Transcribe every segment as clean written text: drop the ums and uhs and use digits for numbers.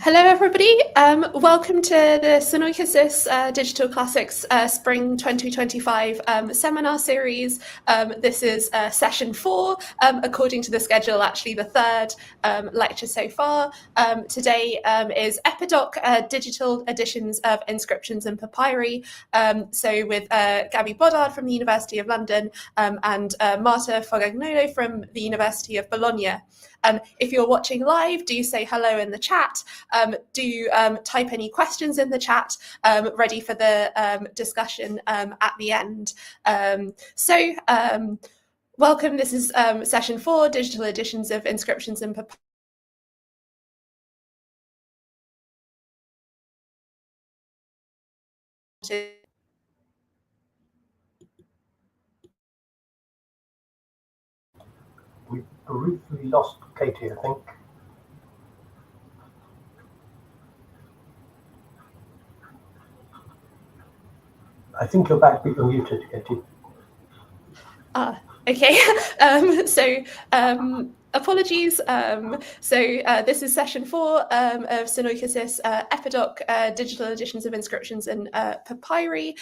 Hello, everybody. Welcome to the Sunoikisis Digital Classics Spring 2025 seminar series. This is session 4, according to the schedule, actually the third lecture so far. Today is EpiDoc Digital Editions of Inscriptions and Papyri. So with Gabriel Bodard from the University of London and Marta Fogagnolo from the University of Bologna. If you're watching live, do say hello in the chat. Do type any questions in the chat, ready for the discussion at the end. Welcome. This is session 4, digital editions of inscriptions and papyri. We briefly lost Katie, I think. I think you're back, but you're muted, Katie. Okay. Apologies. This is session 4 of Sunoikisis EpiDoc Digital Editions of Inscriptions and Papyri.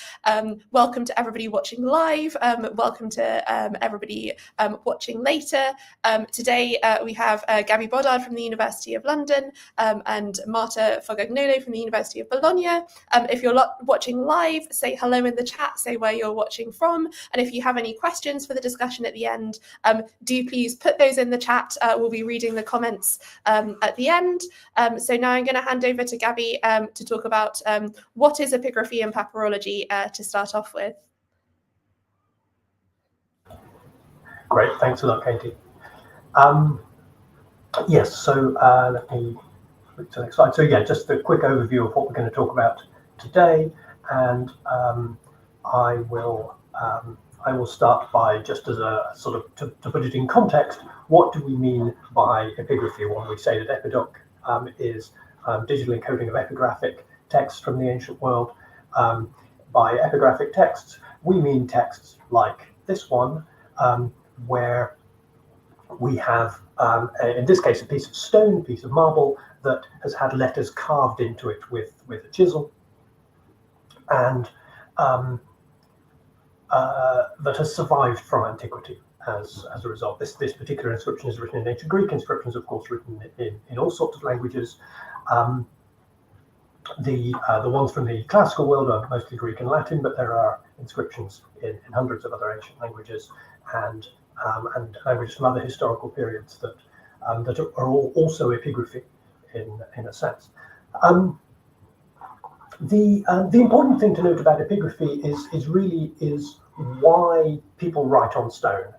Welcome to everybody watching live. Welcome to everybody watching later. Today we have Gabriel Bodard from the University of London and Marta Fogagnolo from the University of Bologna. If you're watching live, say hello in the chat, say where you're watching from, and if you have any questions for the discussion at the end, do please put those in the chat. We'll be reading the comments at the end. So now I'm going to hand over to Gabby to talk about what is epigraphy and papyrology to start off with. Great, thanks a lot, Katie. Yes, so let me flip to the next slide. So yeah, just a quick overview of what we're going to talk about today, and I will start by, just as a sort of to put it in context, what do we mean by epigraphy when we say that EpiDoc is digital encoding of epigraphic texts from the ancient world? By epigraphic texts, we mean texts like this one, where we have, in this case, a piece of stone, a piece of marble that has had letters carved into it with a chisel, and that has survived from antiquity as a result. This particular inscription is written in ancient Greek. Inscriptions, of course, written in all sorts of languages. The ones from the classical world are mostly Greek and Latin, but there are inscriptions in hundreds of other ancient languages and languages from other historical periods that are all also epigraphy in a sense. The important thing to note about epigraphy is why people write on stone.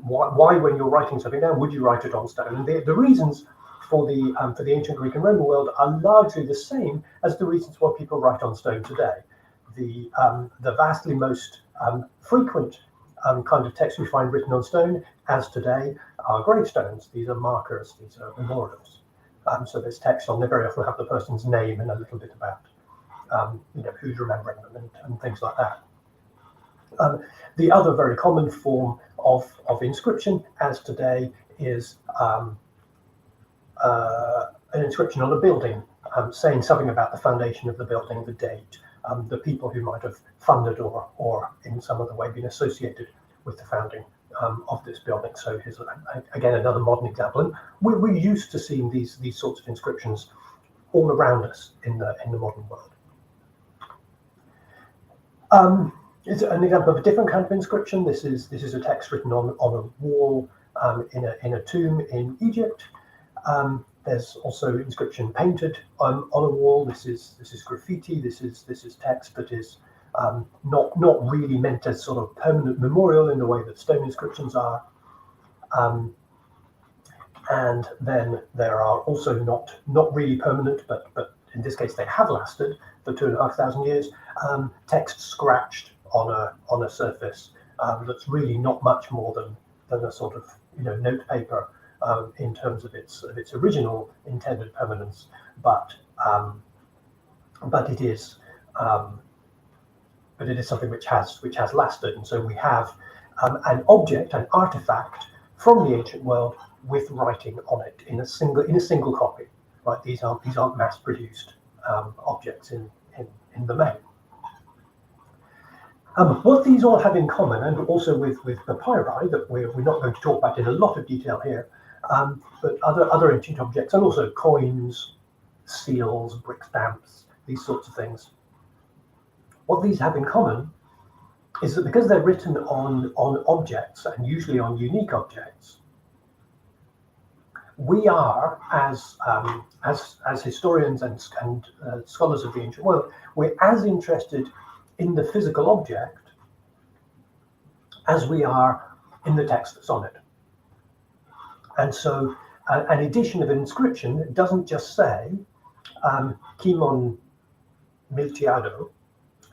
Why, when you're writing something down, would you write it on stone? And the reasons for the ancient Greek and Roman world are largely the same as the reasons why people write on stone today. The vastly most frequent kind of text we find written on stone, as today, are gravestones. These are markers. These are memorials. So there's text on there. Very often have the person's name and a little bit about who's remembering them and things like that. The other very common form of inscription, as today, is an inscription on a building, saying something about the foundation of the building, the date, the people who might have funded or in some other way been associated with the founding of this building. So here's again another modern example, and we're used to seeing these sorts of inscriptions all around us in the modern world. It's an example of a different kind of inscription. This is a text written on a wall in a tomb in Egypt. There's also inscription painted on a wall. This is graffiti. This is text that is not really meant as sort of permanent memorial in the way that stone inscriptions are. And then there are also not really permanent, but in this case they have lasted for 2,500 years. Text scratched on a surface that's really not much more than a sort of note paper in terms of its original intended permanence, but it is something which has lasted, and so we have an object, an artifact from the ancient world with writing on it in a single copy. right? These aren't mass-produced objects in the main. What these all have in common, and also with papyri that we're not going to talk about in a lot of detail here, but other ancient objects, and also coins, seals, brick stamps, these sorts of things. What these have in common is that because they're written on objects, and usually on unique objects, we are, as historians and scholars of the ancient world, we're as interested in the physical object as we are in the text that's on it. And so an edition of an inscription doesn't just say Kimon Miltiado,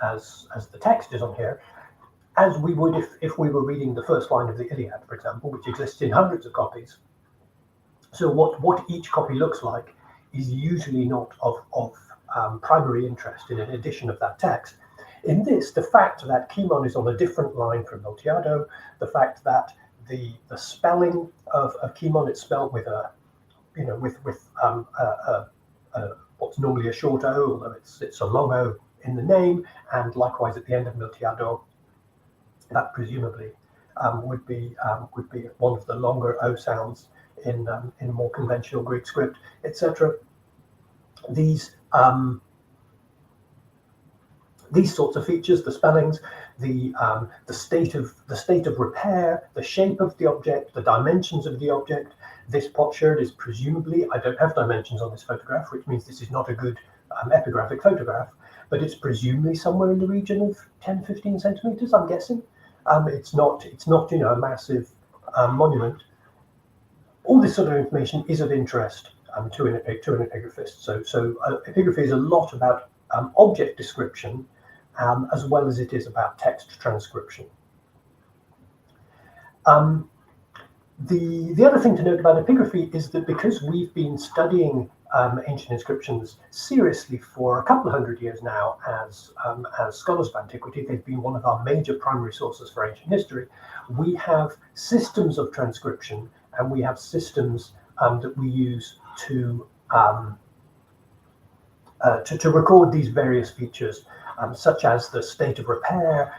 as the text is on here, as we would if we were reading the first line of the Iliad, for example, which exists in hundreds of copies. So what each copy looks like is usually not of primary interest in an edition of that text. In this, the fact that Kimon is on a different line from Miltiado, the fact that the spelling of Kimon, it's spelled with what's normally a short O, although it's a long O in the name, and likewise at the end of Miltiado, that presumably would be one of the longer O sounds in more conventional Greek script, etc. These sorts of features, the spellings, the state of repair, the shape of the object, the dimensions of the object. This potsherd is presumably, I don't have dimensions on this photograph, which means this is not a good epigraphic photograph, but it's presumably somewhere in the region of 10-15 centimeters, I'm guessing. It's not a massive monument. All this sort of information is of interest to an epigraphist. So epigraphy is a lot about object description, as well as it is about text transcription. The other thing to note about epigraphy is that because we've been studying ancient inscriptions seriously for a couple of hundred years now as scholars of antiquity, they've been one of our major primary sources for ancient history. We have systems of transcription, and we have systems that we use to record these various features, such as the state of repair,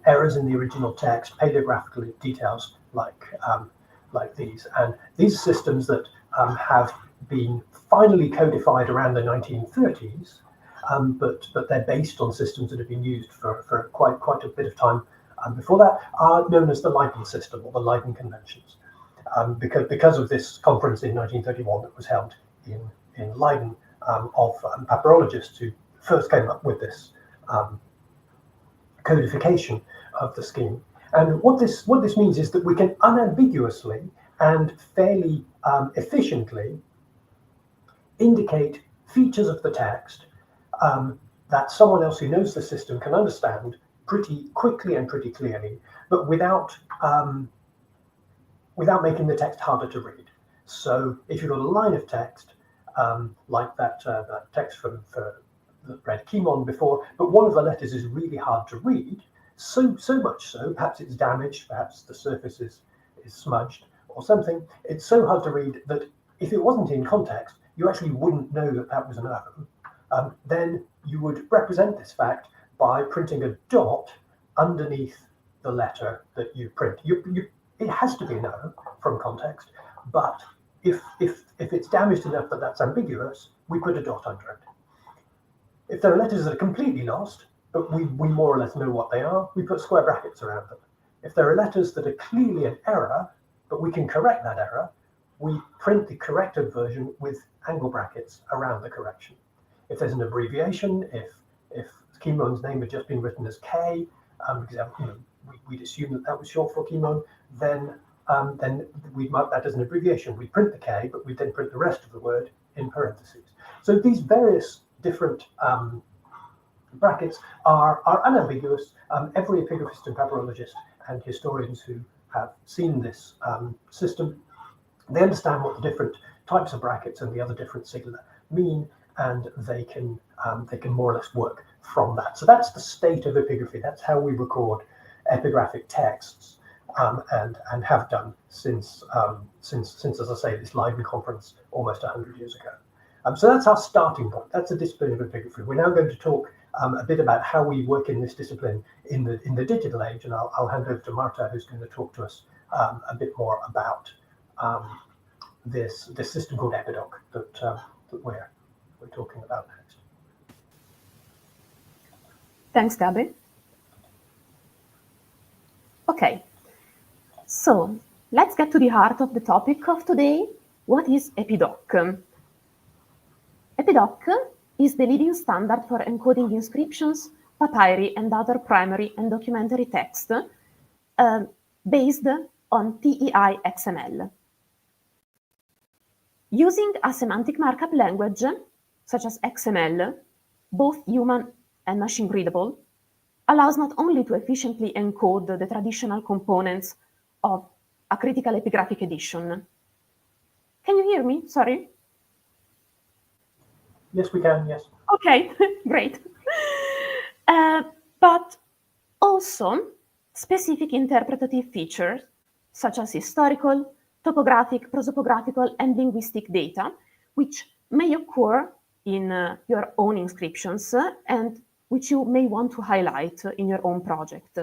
errors in the original text, paleographical details like these. And these systems that have been finally codified around the 1930s, but they're based on systems that have been used for quite a bit of time before that, are known as the Leiden system, or the Leiden conventions. Because of this conference in 1931 that was held in Leiden of papyrologists who first came up with this codification of the scheme. And what this means is that we can unambiguously and fairly efficiently indicate features of the text that someone else who knows the system can understand pretty quickly and pretty clearly, but without making the text harder to read. So if you've got a line of text, like that text that read Kimon before, but one of the letters is really hard to read, so much so, perhaps it's damaged, perhaps the surface is smudged or something, it's so hard to read that if it wasn't in context, you actually wouldn't know that was an O. Then you would represent this fact by printing a dot underneath the letter that you print. It has to be an O from context, but if it's damaged enough that that's ambiguous, we put a dot under it. If there are letters that are completely lost, but we more or less know what they are, we put square brackets around them. If there are letters that are clearly an error, but we can correct that error, we print the corrected version with angle brackets around the correction. If there's an abbreviation, if Kimon's name had just been written as K, because we'd assume that was short for Kimon, then we'd mark that as an abbreviation. We'd print the K, but we'd then print the rest of the word in parentheses. So these various different brackets are unambiguous. Every epigraphist and papyrologist and historians who have seen this system, they understand what the different types of brackets and the other different sigilla mean, and they can more or less work from that. So that's the state of epigraphy. That's how we record epigraphic texts, and have done since, as I say, this Leiden conference almost 100 years ago. So that's our starting point. That's the discipline of epigraphy. We're now going to talk a bit about how we work in this discipline in the digital age, and I'll hand over to Marta, who's going to talk to us a bit more about this system called EpiDoc that we're talking about next. Thanks, Gabriel. Okay, so let's get to the heart of the topic of today. What is EpiDoc? EpiDoc is the leading standard for encoding inscriptions, papyri, and other primary and documentary text based on TEI XML. Using a semantic markup language, such as XML, both human and machine readable, allows not only to efficiently encode the traditional components of a critical epigraphic edition. Can you hear me? Sorry. Yes, we can, yes. Okay, great. But also specific interpretative features, such as historical, topographic, prosopographical, and linguistic data, which may occur in your own inscriptions and which you may want to highlight in your own project.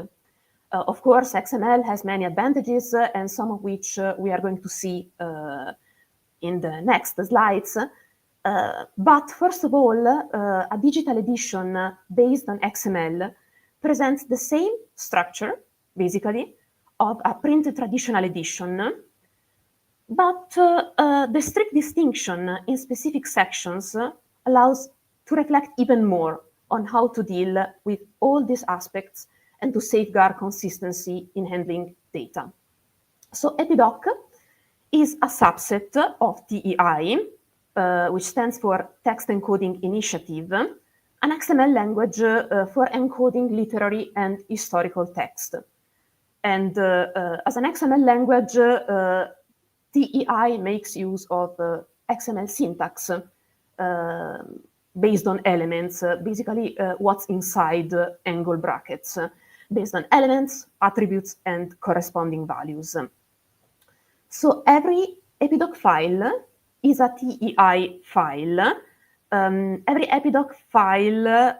Of course, XML has many advantages, and some of which we are going to see in the next slides. But first of all, a digital edition based on XML presents the same structure, basically, of a printed traditional edition, but the strict distinction in specific sections allows to reflect even more on how to deal with all these aspects and to safeguard consistency in handling data. So EpiDoc is a subset of TEI, which stands for Text Encoding Initiative, an XML language for encoding literary and historical text. And as an XML language, TEI makes use of XML syntax based on elements, basically what's inside angle brackets, based on elements, attributes, and corresponding values. So every EpiDoc file is a TEI file. Every EpiDoc file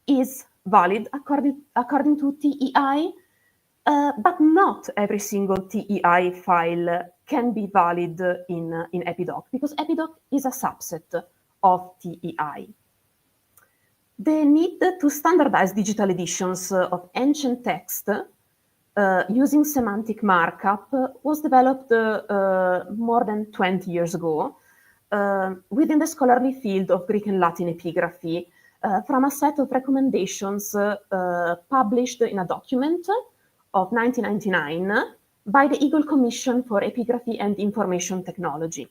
is valid according to TEI, but not every single TEI file can be valid in EpiDoc, because EpiDoc is a subset of TEI. The need to standardize digital editions of ancient text using semantic markup was developed more than 20 years ago within the scholarly field of Greek and Latin epigraphy from a set of recommendations published in a document of 1999 by the Eagle Commission for Epigraphy and Information Technology.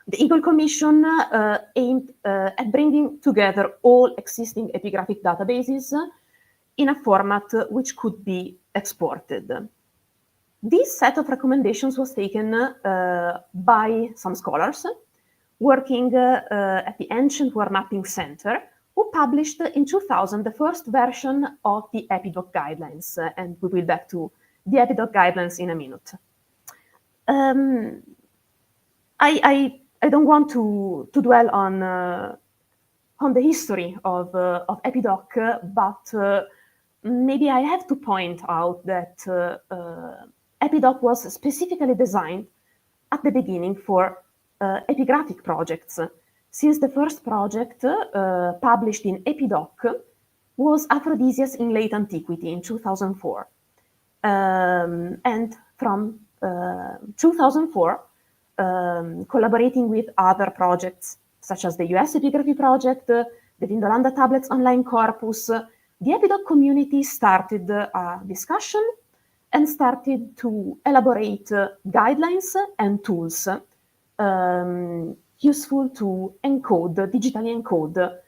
The Eagle Commission aimed at bringing together all existing epigraphic databases in a format which could be exported. This set of recommendations was taken by some scholars working at the Ancient Word Mapping Center, who published in 2000 the first version of the EpiDoc guidelines, and we will back to the EpiDoc guidelines in a minute. I don't want to dwell on the history of EpiDoc, but maybe I have to point out that EpiDoc was specifically designed at the beginning for epigraphic projects, since the first project published in EpiDoc was Aphrodisias in Late Antiquity in 2004. And from 2004, collaborating with other projects, such as the US Epigraphy Project, the Vindolanda Tablets Online Corpus, the EpiDoc community started a discussion and started to elaborate guidelines and tools useful to digitally encode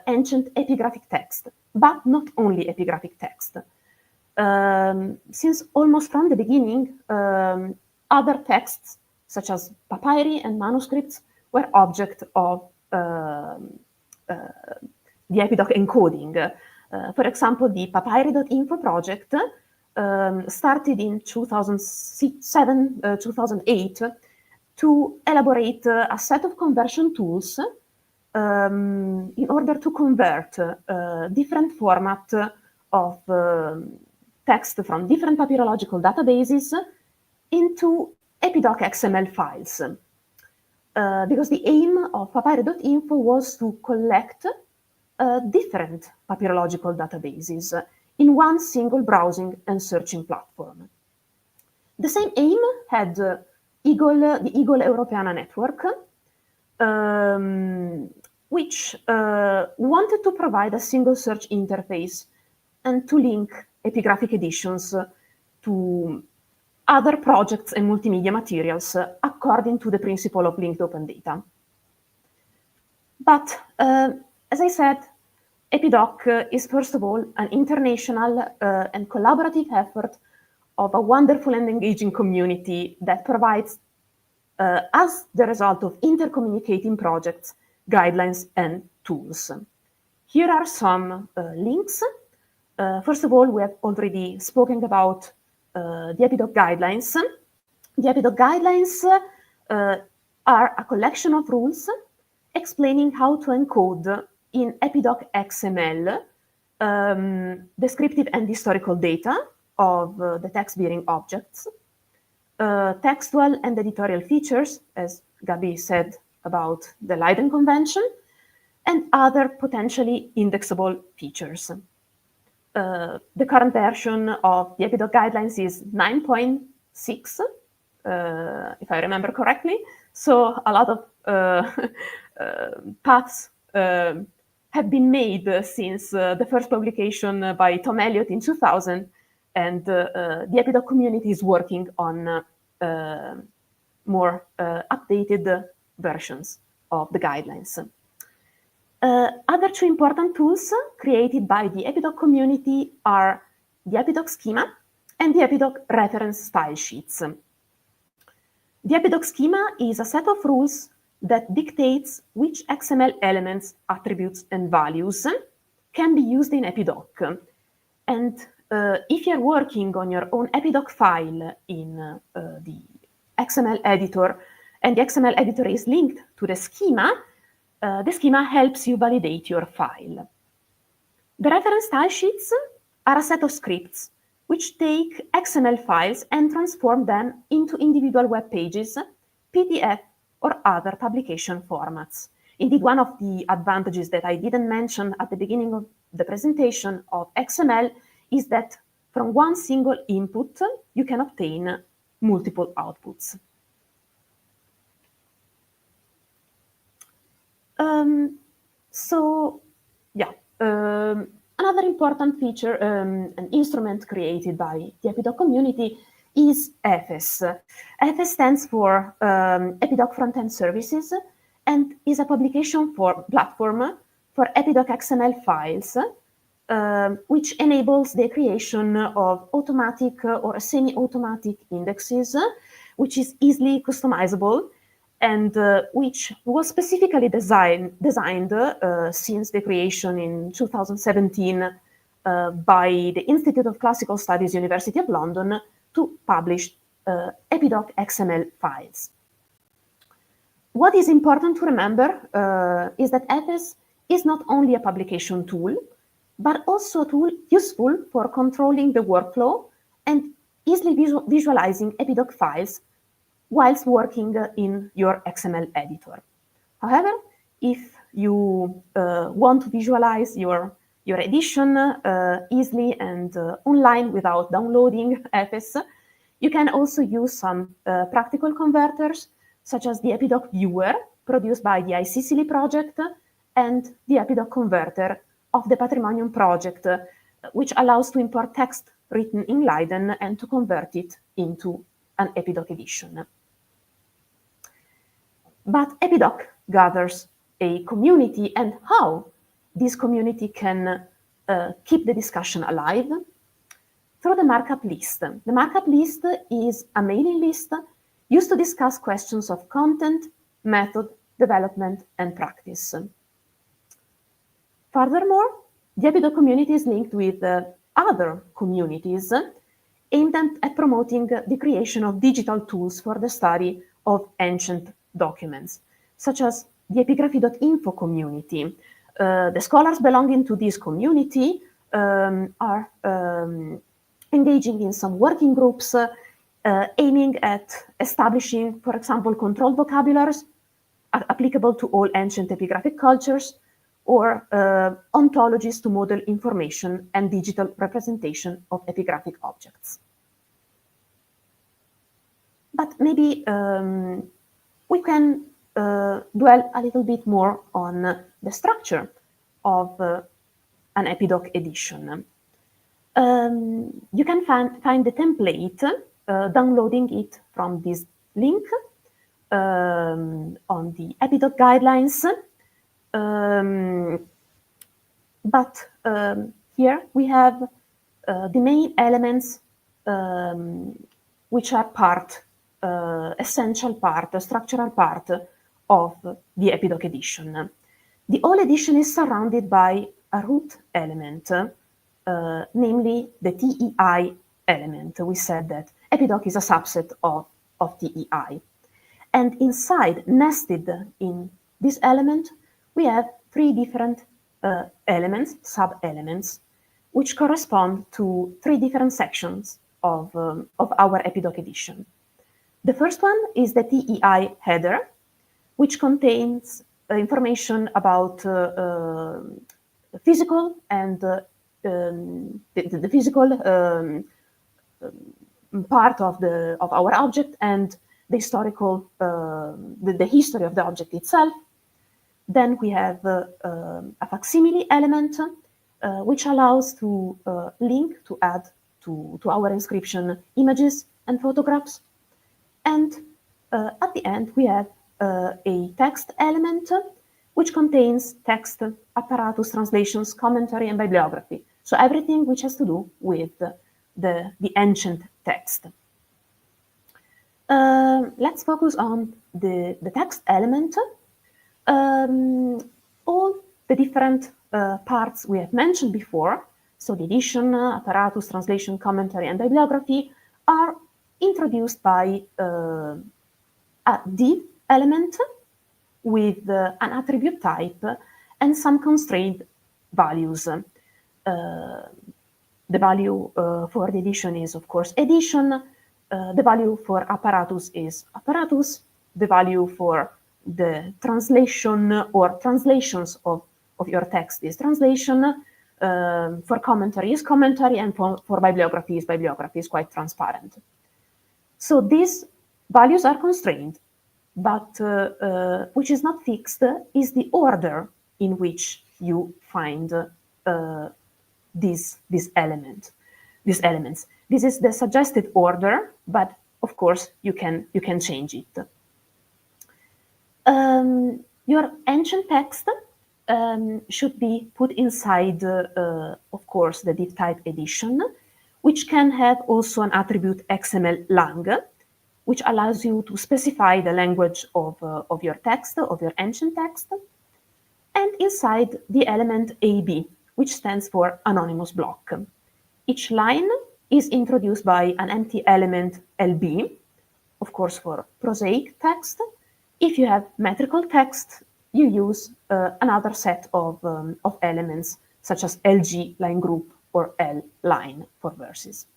ancient epigraphic text, but not only epigraphic text. Since almost from the beginning, other texts, such as papyri and manuscripts, were object of the EpiDoc encoding. For example, the papyri.info project started in 2007, 2008 to elaborate a set of conversion tools in order to convert different format of text from different papyrological databases into EpiDoc XML files. Because the aim of papyri.info was to collect different papyrological databases in one single browsing and searching platform. The same aim had the Eagle Europeana network, which wanted to provide a single search interface and to link epigraphic editions to other projects and multimedia materials according to the principle of linked open data. But as I said, EpiDoc is first of all an international and collaborative effort of a wonderful and engaging community that provides, as the result of intercommunicating projects, guidelines and tools. Here are some links. First of all, we have already spoken about the EpiDoc guidelines. The EpiDoc guidelines are a collection of rules explaining how to encode in EpiDoc XML descriptive and historical data of the text-bearing objects, textual and editorial features, as Gabi said about the Leiden Convention, and other potentially indexable features. The current version of the EpiDoc guidelines is 9.6, if I remember correctly. So a lot of paths have been made since the first publication by Tom Elliott in 2000, and the EpiDoc community is working on more updated versions of the guidelines. Other two important tools created by the EpiDoc community are the EpiDoc schema and the EpiDoc reference style sheets. The EpiDoc schema is a set of rules that dictates which XML elements, attributes, and values can be used in EpiDoc. And if you're working on your own EpiDoc file in the XML editor, and the XML editor is linked to the schema helps you validate your file. The reference style sheets are a set of scripts which take XML files and transform them into individual web pages, PDF, or other publication formats. Indeed, one of the advantages that I didn't mention at the beginning of the presentation of XML is that from one single input, you can obtain multiple outputs. Another important feature, an instrument created by the EpiDoc community is EFES. EFES stands for EpiDoc Front-End Services and is a publication platform for EpiDoc XML files, which enables the creation of automatic or semi-automatic indexes, which is easily customizable and which was specifically designed since the creation in 2017 by the Institute of Classical Studies, University of London, to publish EpiDoc XML files. What is important to remember is that EFES is not only a publication tool, but also a tool useful for controlling the workflow and easily visualizing EpiDoc files whilst working in your XML editor. However, if you want to visualize your edition easily and online without downloading EFES, you can also use some practical converters, such as the EpiDoc Viewer, produced by the iSicily project, and the EpiDoc Converter of the Patrimonium project, which allows to import text written in Leiden and to convert it into an EpiDoc edition. But EpiDoc gathers a community, and how this community can keep the discussion alive? Through the markup list. The markup list is a mailing list used to discuss questions of content, method, development, and practice. Furthermore, the EpiDoc community is linked with other communities aimed at promoting the creation of digital tools for the study of ancient documents, such as the epigraphy.info community. The scholars belonging to this community are engaging in some working groups aiming at establishing, for example, controlled vocabularies applicable to all ancient epigraphic cultures, or ontologies to model information and digital representation of epigraphic objects. But maybe we can dwell a little bit more on the structure of an EpiDoc edition. You can find the template downloading it from this link on the EpiDoc guidelines. But here we have the main elements which are essential part, a structural part of the EpiDoc edition. The whole edition is surrounded by a root element, namely the TEI element. We said that EpiDoc is a subset of TEI. And inside, nested in this element, we have three different elements, sub-elements, which correspond to three different sections of our EpiDoc edition. The first one is the TEI header, which contains information about physical and the physical part of our object and the historical, the history of the object itself. Then we have a facsimile element, which allows to link, to add to our inscription images and photographs. And at the end, we have a text element, which contains text, apparatus, translations, commentary, and bibliography. So everything which has to do with the ancient text. Let's focus on the text element. All the different parts we have mentioned before, so the edition, apparatus, translation, commentary, and bibliography, are introduced by a div element with an attribute type and some constrained values. The value for the edition is, of course, edition. The value for apparatus is apparatus. The value for the translation or translations of your text is translation. For commentary is commentary, and for bibliography is bibliography. Is quite transparent. So these values are constrained, but which is not fixed is the order in which you find these elements. This is the suggested order, but of course you can change it. Your ancient text should be put inside, of course, the div type edition, which can have also an attribute XML lang, which allows you to specify the language of your text, of your ancient text, and inside the element AB, which stands for anonymous block. Each line is introduced by an empty element LB, of course, for prosaic text. If you have metrical text, you use another set of elements, such as LG line group or L line for verses.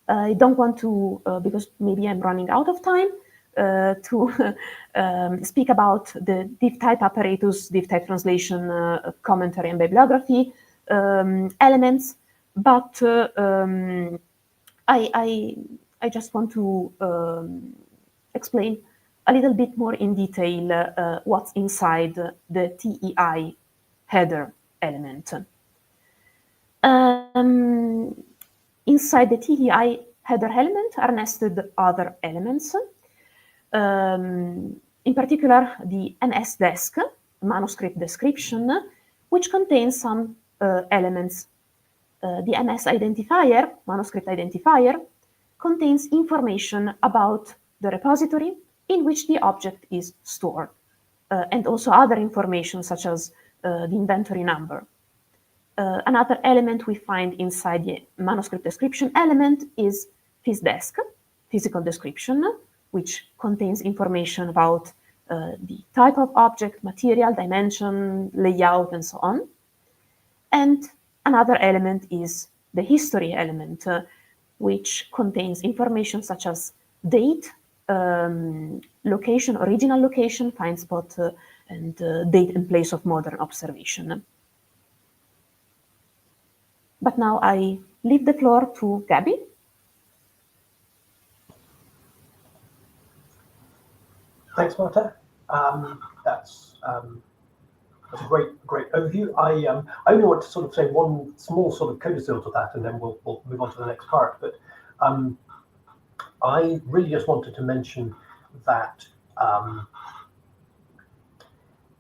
I don't want to, because maybe I'm running out of time, to speak about the div type apparatus, div type translation, commentary, and bibliography elements, but I just want to explain a little bit more in detail what's inside the TEI header element. Inside the TEI header element are nested other elements, in particular the MS desk, manuscript description, which contains some elements. The MS identifier, manuscript identifier, contains information about the repository in which the object is stored, and also other information such as the inventory number. Another element we find inside the manuscript description element is physdesk, physical description, which contains information about the type of object, material, dimension, layout, and so on. And another element is the history element, which contains information such as date, location, original location, find spot, and date and place of modern observation. But now I leave the floor to Gabby. Thanks, Marta. That's a great overview. I only want to sort of say one small sort of codicil to that, and then we'll move on to the next part. But I really just wanted to mention that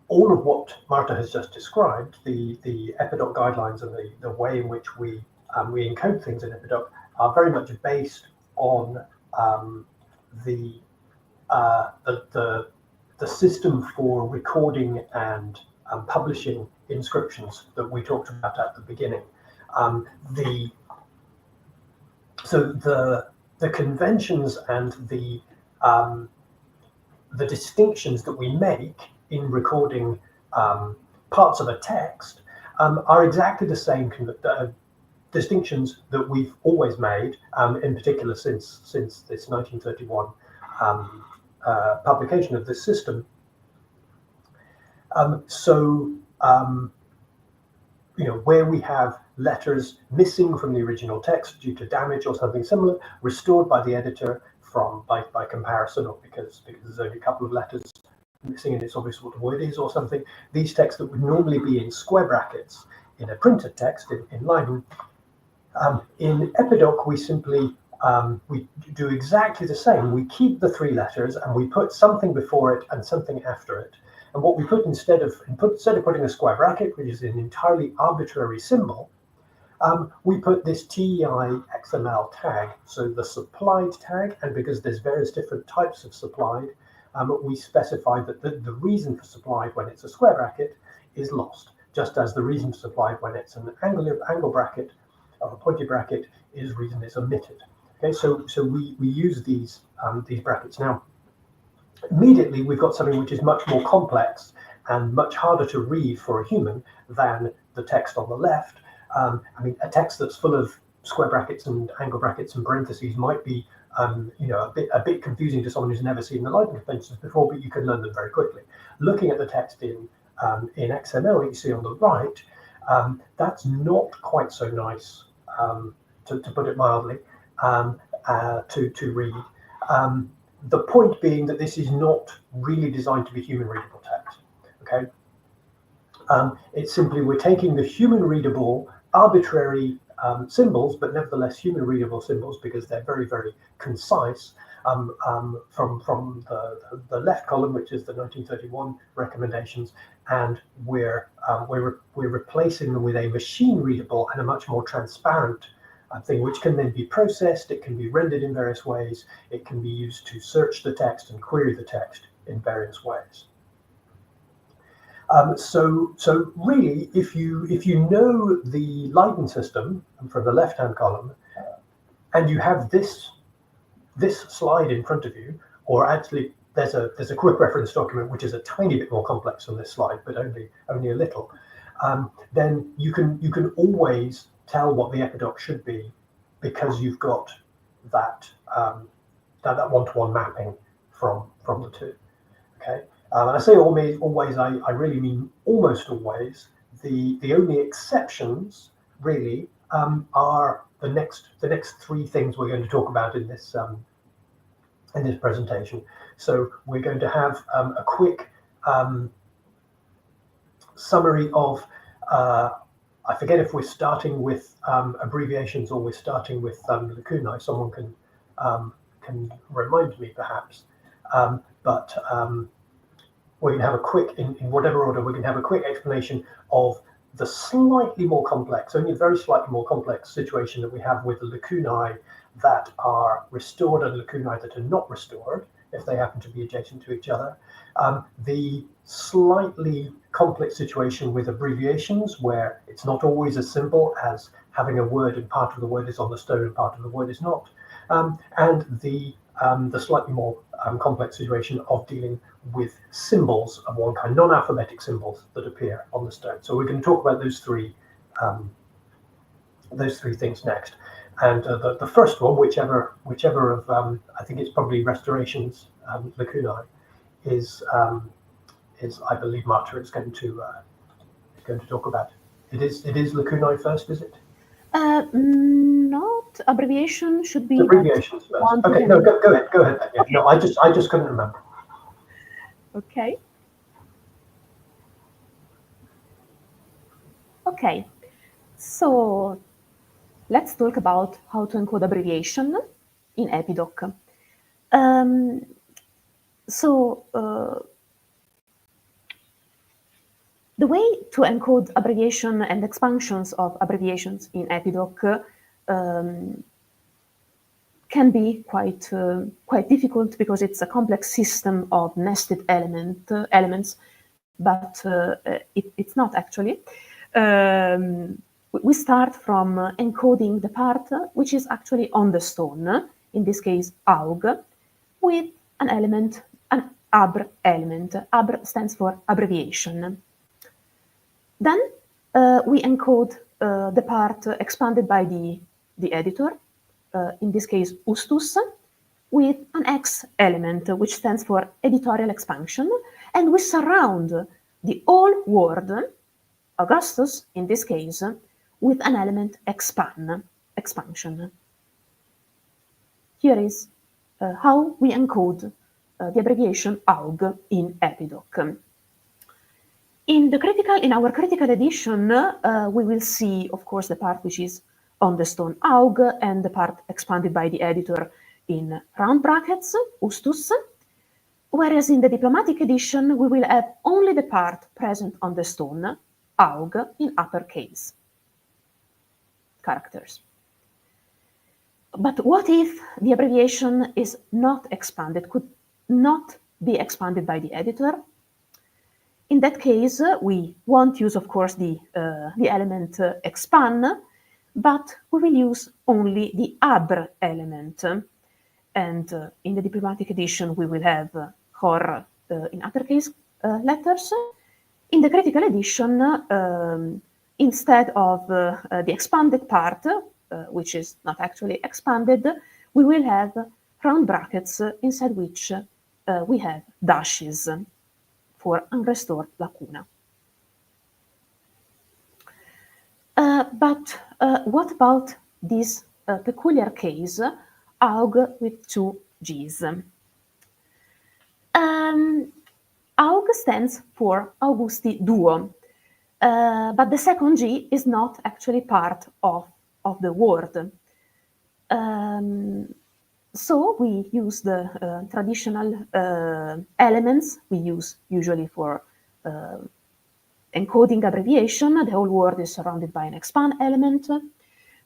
all of what Marta has just described, the EpiDoc guidelines and the way in which we encode things in EpiDoc, are very much based on the system for recording and publishing inscriptions that we talked about at the beginning. So the conventions and the distinctions that we make in recording parts of a text are exactly the same distinctions that we've always made, in particular since this 1931 publication of this system. Where we have letters missing from the original text due to damage or something similar, restored by the editor by comparison, or because there's only a couple of letters missing and it's obvious what the word is or something, these texts that would normally be in square brackets in a printed text in Leiden, in EpiDoc we simply we do exactly the same. We keep the three letters and we put something before it and something after it. And what we put instead of putting a square bracket, which is an entirely arbitrary symbol, we put this TEI XML tag, so the supplied tag, and because there's various different types of supplied, we specify that the reason for supplied when it's a square bracket is lost, just as the reason for supplied when it's an angle bracket or a pointy bracket is reason is omitted. Okay, so we use these brackets. Now, immediately we've got something which is much more complex and much harder to read for a human than the text on the left. I mean, a text that's full of square brackets and angle brackets and parentheses might be, a bit confusing to someone who's never seen the Leiden conventions before, but you can learn them very quickly. Looking at the text in XML that you see on the right, that's not quite so nice, to put it mildly, to read. The point being that this is not really designed to be human readable text. Okay, it's simply we're taking the human readable arbitrary symbols, but nevertheless human readable symbols because they're very, very concise, from the left column, which is the 1931 recommendations, and we're replacing them with a machine readable and a much more transparent thing, which can then be processed. It can be rendered in various ways. It can be used to search the text and query the text in various ways. So really, if you know the Leiden system from the left-hand column, and you have this slide in front of you, or actually there's a quick reference document which is a tiny bit more complex than this slide, but only a little, then you can always tell what the EpiDoc should be because you've got that one-to-one mapping from the two. Okay. And I say always, I really mean almost always. The only exceptions really are the next three things we're going to talk about in this presentation. So we're going to have a quick summary of. I forget if we're starting with abbreviations or we're starting with lacunae. Someone can remind me perhaps, but. We're going to have a quick, in whatever order, we're going to have a quick explanation of the slightly more complex, only a very slightly more complex situation that we have with the lacunae that are restored and lacunae that are not restored, if they happen to be adjacent to each other. The slightly complex situation with abbreviations, where it's not always as simple as having a word and part of the word is on the stone and part of the word is not. And the slightly more complex situation of dealing with symbols of one kind, non-alphabetic symbols that appear on the stone. So we're going to talk about those three things next. And the first one, whichever of I think it's probably restorations lacunae, is I believe Marta is going to talk about. It is lacunae first, is it? Not abbreviation should be. Abbreviations first. Okay, no, go ahead. Yeah, okay. No, I just couldn't remember. Okay. Okay, so let's talk about how to encode abbreviation in EpiDoc. The way to encode abbreviation and expansions of abbreviations in EpiDoc can be quite difficult because it's a complex system of nested elements, but it's not actually. We start from encoding the part which is actually on the stone, in this case aug, with an element, an abr element. Abr stands for abbreviation. Then we encode the part expanded by the editor, in this case ustus, with an X element, which stands for editorial expansion, and we surround the whole word, Augustus in this case, with an element expansion. Here is how we encode the abbreviation aug in EpiDoc. In our critical edition, we will see, of course, the part which is on the stone aug and the part expanded by the editor in round brackets, ustus, whereas in the diplomatic edition, we will have only the part present on the stone, aug, in uppercase characters. But what if the abbreviation is not expanded, could not be expanded by the editor? In that case, we won't use, of course, the element expand, but we will use only the abr element. And in the diplomatic edition, we will have hor in uppercase letters. In the critical edition, instead of the expanded part, which is not actually expanded, we will have round brackets inside which we have dashes for unrestored lacuna. But what about this peculiar case, aug with two G's? Aug stands for Augusti duo, but the second G is not actually part of the word. So we use the traditional elements we use usually for encoding abbreviation. The whole word is surrounded by an expand element,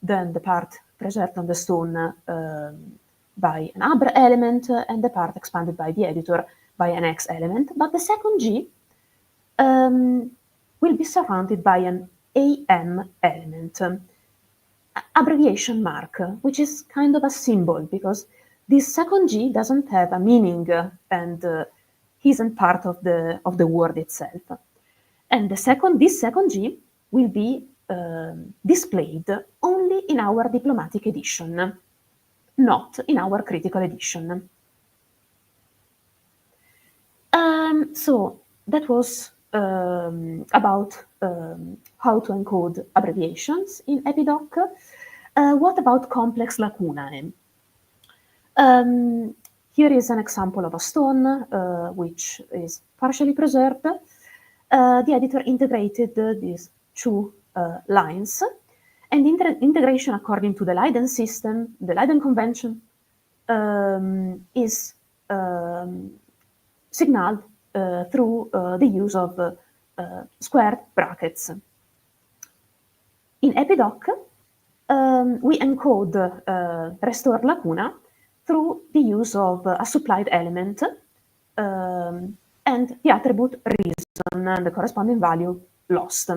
then the part preserved on the stone by an abr element, and the part expanded by the editor by an X element. But the second G will be surrounded by an AM element, abbreviation mark, which is kind of a symbol because this second G doesn't have a meaning and isn't part of the word itself. And this second G will be displayed only in our diplomatic edition, not in our critical edition. So that was about how to encode abbreviations in EpiDoc. What about complex lacunae? Here is an example of a stone which is partially preserved. The editor integrated these two lines, and integration according to the Leiden system, the Leiden convention, is signaled through the use of squared brackets. In EpiDoc, we encode restore lacuna through the use of a supplied element and the attribute reason and the corresponding value lost.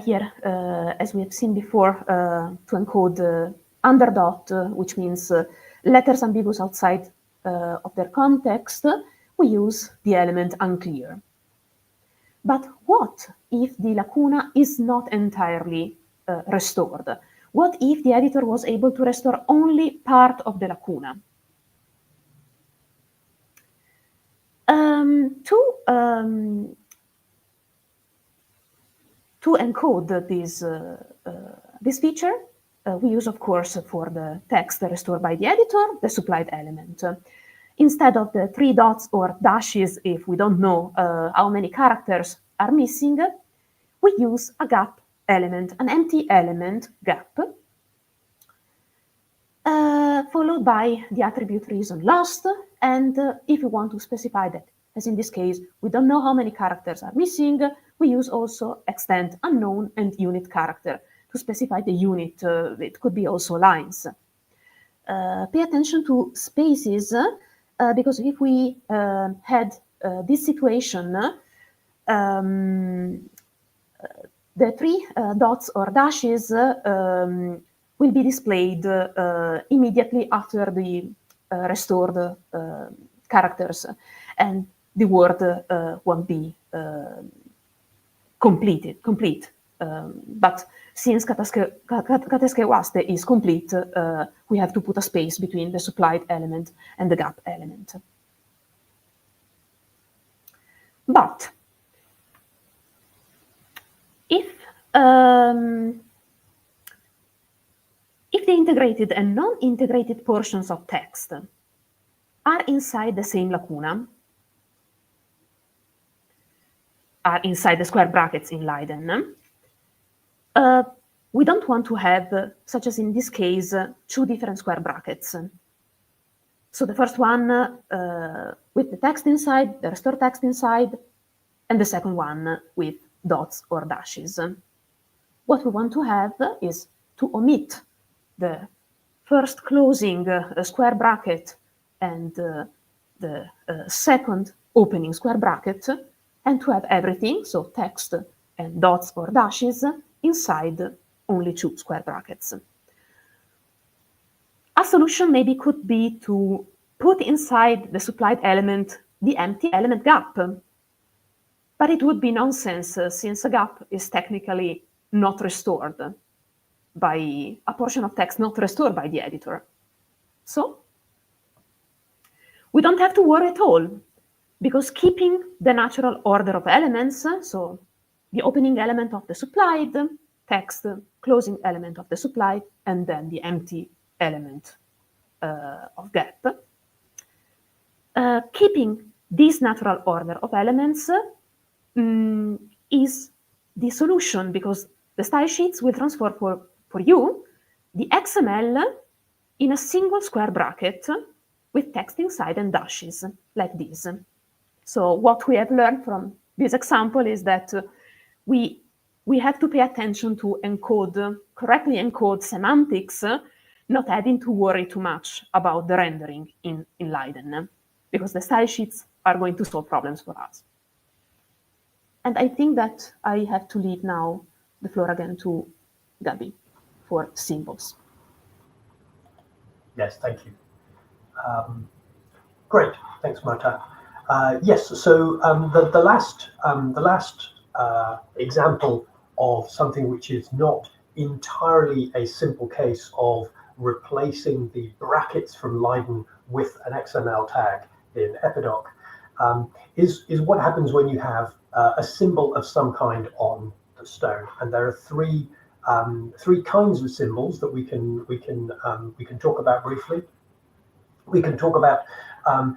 Here, as we have seen before, to encode underdot, which means letters ambiguous outside of their context, we use the element unclear. But what if the lacuna is not entirely restored? What if the editor was able to restore only part of the lacuna? To encode this feature, we use, of course, for the text restored by the editor, the supplied element. Instead of the 3 dots or dashes, if we don't know how many characters are missing, we use a gap element, an empty element gap, followed by the attribute reason lost. And if we want to specify that, as in this case, we don't know how many characters are missing, we use also extent unknown and unit character to specify the unit. It could be also lines. Pay attention to spaces, because if we had this situation, the 3 dots or dashes will be displayed immediately after the restored characters, and the word won't be complete. But since Kateske is complete, we have to put a space between the supplied element and the gap element. But if the integrated and non-integrated portions of text are inside the same lacuna, are inside the square brackets in Leiden, we don't want to have, such as in this case, 2 different square brackets. So the first one with the text inside, the restored text inside, and the second one with dots or dashes. What we want to have is to omit the first closing square bracket and the second opening square bracket, and to have everything, so text and dots or dashes, inside only 2 square brackets. A solution maybe could be to put inside the supplied element the empty element gap, but it would be nonsense since a gap is technically not restored by a portion of text not restored by the editor. So we don't have to worry at all, because keeping the natural order of elements, so the opening element of the supplied text, closing element of the supplied, and then the empty element of gap, keeping this natural order of elements is the solution, because the style sheets will transform for you the XML in a single square bracket with text inside and dashes, like this. So what we have learned from this example is that we have to pay attention to correctly encode semantics, not having to worry too much about the rendering in Leiden, because the style sheets are going to solve problems for us. And I think that I have to leave now the floor again to Gabi for symbols. Yes, thank you. Great, thanks, Marta. Yes, so the last example of something which is not entirely a simple case of replacing the brackets from Leiden with an XML tag in EpiDoc is what happens when you have a symbol of some kind on the stone, and there are three kinds of symbols that we can talk about briefly. We can talk about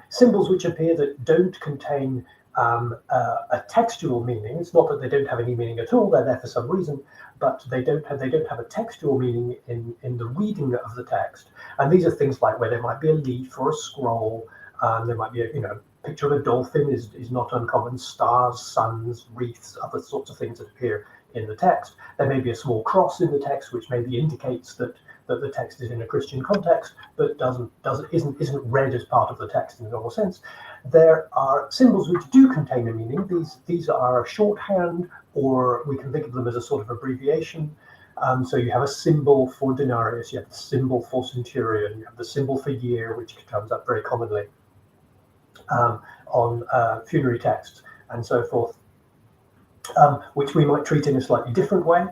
symbols which appear that don't contain a textual meaning. It's not that they don't have any meaning at all; they're there for some reason, but they don't have a textual meaning in the reading of the text. And these are things like where there might be a leaf or a scroll. There might be a picture of a dolphin is not uncommon. Stars, suns, wreaths, other sorts of things that appear in the text. There may be a small cross in the text, which maybe indicates that the text is in a Christian context, but isn't read as part of the text in the normal sense. There are symbols which do contain a meaning. These are shorthand, or we can think of them as a sort of abbreviation. So you have a symbol for denarius, you have the symbol for centurion, you have the symbol for year, which comes up very commonly on funerary texts and so forth, which we might treat in a slightly different way.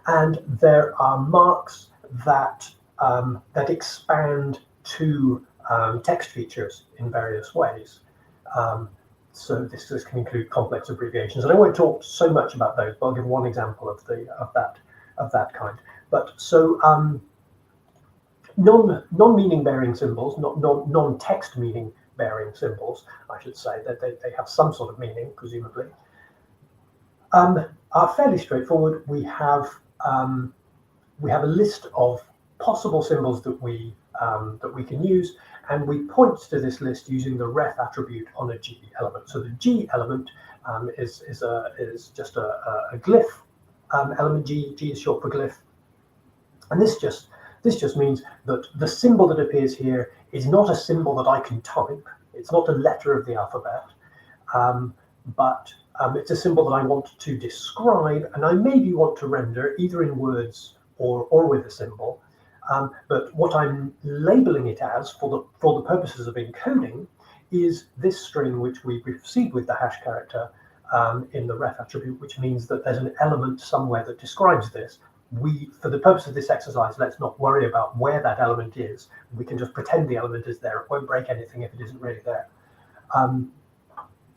And there are marks that that expand to text features in various ways. So this can include complex abbreviations, and I won't talk so much about those, but I'll give one example of that kind. But so non-meaning bearing symbols, non-text meaning bearing symbols, I should say, that they have some sort of meaning, presumably, are fairly straightforward. We have a list of possible symbols that we can use, and we point to this list using the ref attribute on a G element. So the G element is just a glyph element. G is short for glyph, and this just means that the symbol that appears here is not a symbol that I can type. It's not a letter of the alphabet, but it's a symbol that I want to describe, and I maybe want to render either in words or with a symbol. But what I'm labeling it as for the purposes of encoding is this string, which we received with the hash character in the ref attribute, which means that there's an element somewhere that describes this. For the purpose of this exercise, let's not worry about where that element is. We can just pretend the element is there. It won't break anything if it isn't really there.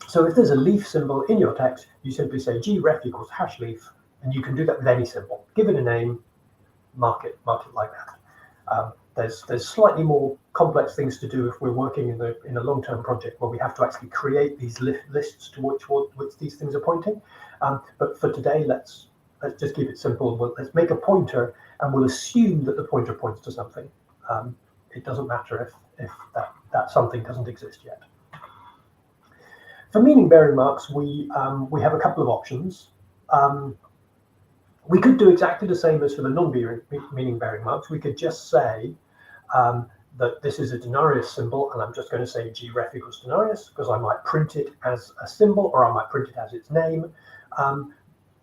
So if there's a leaf symbol in your text, you simply say gref equals hash leaf, and you can do that with any symbol. Give it a name, mark it like that. There's slightly more complex things to do if we're working in a long-term project where we have to actually create these lists to which these things are pointing. But for today, let's just keep it simple. Let's make a pointer, and we'll assume that the pointer points to something. It doesn't matter if that something doesn't exist yet. For meaning-bearing marks, we have a couple of options. We could do exactly the same as for the non-meaning-bearing marks. We could just say that this is a denarius symbol, and I'm just going to say gref equals denarius, because I might print it as a symbol, or I might print it as its name.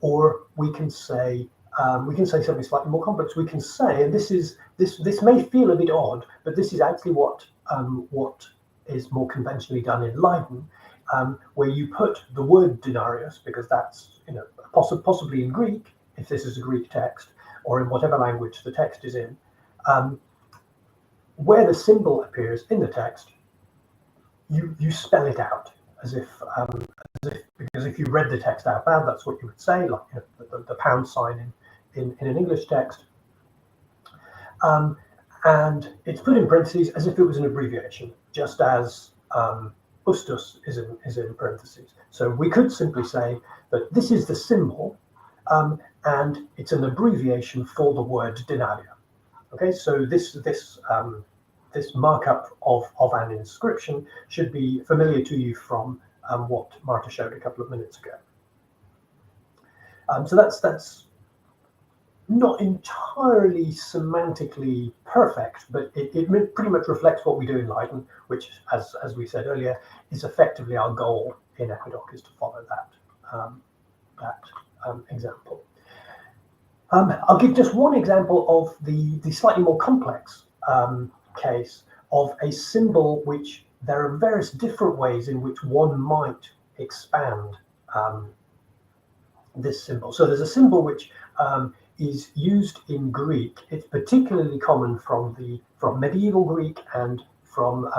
Or we can say something slightly more complex. We can say, and this may feel a bit odd, but this is actually what is more conventionally done in Leiden, where you put the word denarius, because that's possibly in Greek, if this is a Greek text, or in whatever language the text is in, where the symbol appears in the text, you spell it out as if because if you read the text out loud, that's what you would say, like the pound sign in an English text, and it's put in parentheses as if it was an abbreviation, just as ustus is in parentheses. So we could simply say that this is the symbol, and it's an abbreviation for the word denaria. Okay, so this markup of an inscription should be familiar to you from what Marta showed a couple of minutes ago. So that's not entirely semantically perfect, but it pretty much reflects what we do in Leiden, which, as we said earlier, is effectively our goal in EpiDoc, is to follow that example. I'll give just one example of the slightly more complex case of a symbol which there are various different ways in which one might expand this symbol. So there's a symbol which is used in Greek. It's particularly common from medieval Greek and from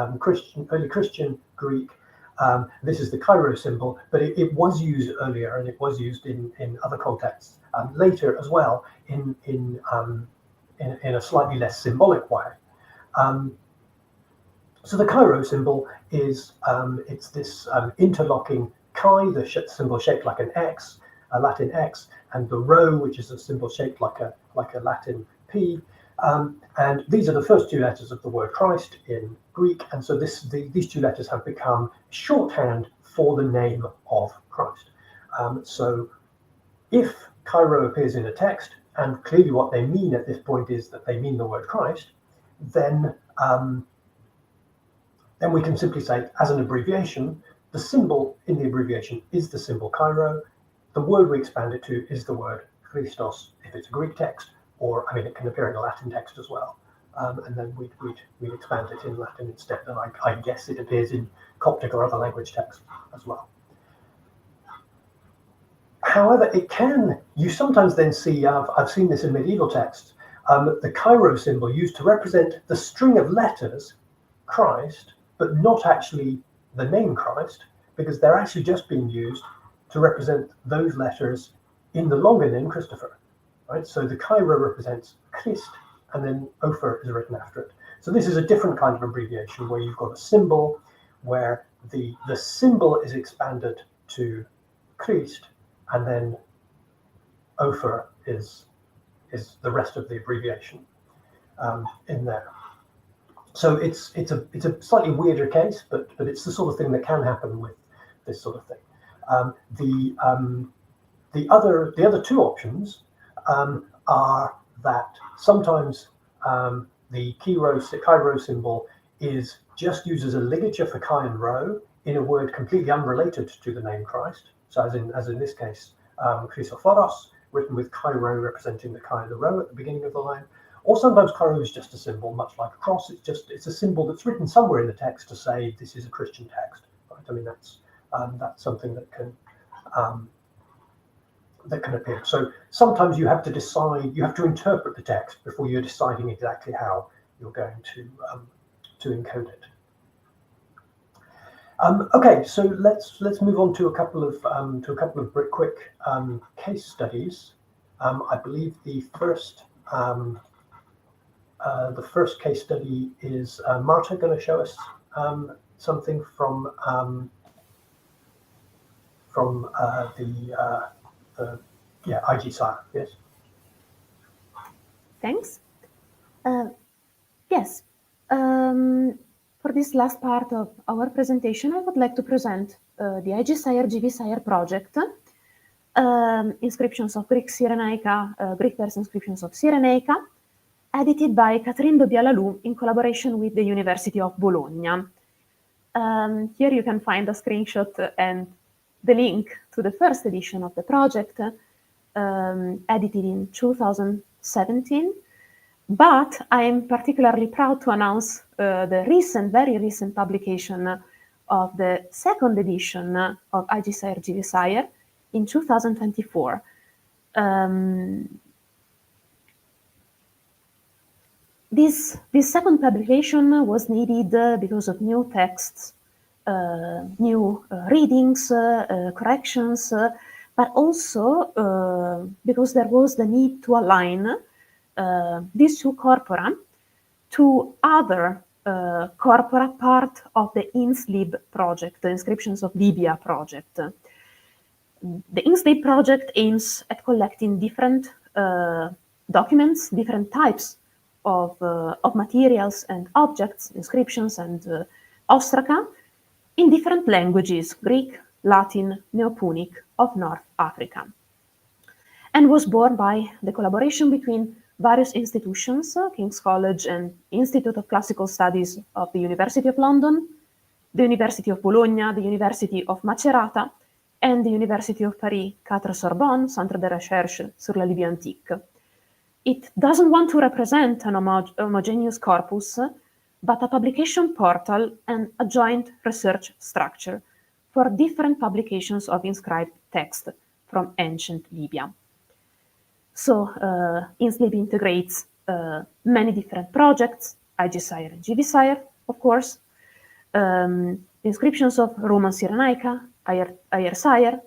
early Christian Greek. This is the Chi-Rho symbol, but it was used earlier, and it was used in other contexts later as well in a slightly less symbolic way. So the Chi-Rho symbol is it's this interlocking chi, the symbol shaped like an X, a Latin X, and the rho, which is a symbol shaped like a Latin P. And these are the first two letters of the word Christ in Greek, and so these two letters have become shorthand for the name of Christ. So if Chi-Rho appears in a text, and clearly what they mean at this point is that they mean the word Christ, then we can simply say, as an abbreviation, the symbol in the abbreviation is the symbol Chi-Rho. The word we expand it to is the word Christos if it's a Greek text, or I mean, it can appear in a Latin text as well. And then we'd expand it in Latin instead. And I guess it appears in Coptic or other language text as well. However, you sometimes then see, I've seen this in medieval texts, the Chi-Rho symbol used to represent the string of letters Christ, but not actually the name Christ, because they're actually just being used to represent those letters in the longer name Christopher, right? So the Chi-Rho represents Christ, and then Ofer is written after it. So this is a different kind of abbreviation where you've got a symbol where the symbol is expanded to Christ, and then Ofer is the rest of the abbreviation in there. So it's a slightly weirder case, but it's the sort of thing that can happen with this sort of thing. The other two options are that sometimes the Chi-Rho symbol is just used as a ligature for Chi and Rho in a word completely unrelated to the name Christ. So as in this case, Christophoros, written with Chi-Rho representing the Chi and the Rho at the beginning of the line. Or sometimes Chi-Rho is just a symbol, much like a cross. It's a symbol that's written somewhere in the text to say this is a Christian text. Right? I mean, that's something that can appear. So sometimes you have to decide, you have to interpret the text before you're deciding exactly how you're going to encode it. Okay, so let's move on to a couple of quick case studies. I believe the first case study is Marta going to show us something from the IGSire. Yes. Thanks. Yes. For this last part of our presentation, I would like to present the IGSire GVSire project, inscriptions of Greek Cyrenaica, Greek verse inscriptions of Cyrenaica, edited by Catherine Dobialalou in collaboration with the University of Bologna. Here you can find a screenshot and the link to the first edition of the project, edited in 2017. But I'm particularly proud to announce the very recent publication of the second edition of IGSire GVSire in 2024. This second publication was needed because of new texts, new readings, corrections, but also because there was the need to align these two corpora to other corpora part of the InsLib project, the Inscriptions of Libya project. The InsLib project aims at collecting different documents, different types of materials and objects, inscriptions and ostraca, in different languages, Greek, Latin, Neo-Punic of North Africa, and was born by the collaboration between various institutions, King's College and Institute of Classical Studies of the University of London, the University of Bologna, the University of Macerata, and the University of Paris, 4 Sorbonne, Centre de Recherche sur la Libye Antique. It doesn't want to represent an homogeneous corpus, but a publication portal and a joint research structure for different publications of inscribed text from ancient Libya. So InsLib integrates many different projects, IGSire and GVSire, of course, the inscriptions of Roman Cyrenaica, IRSire,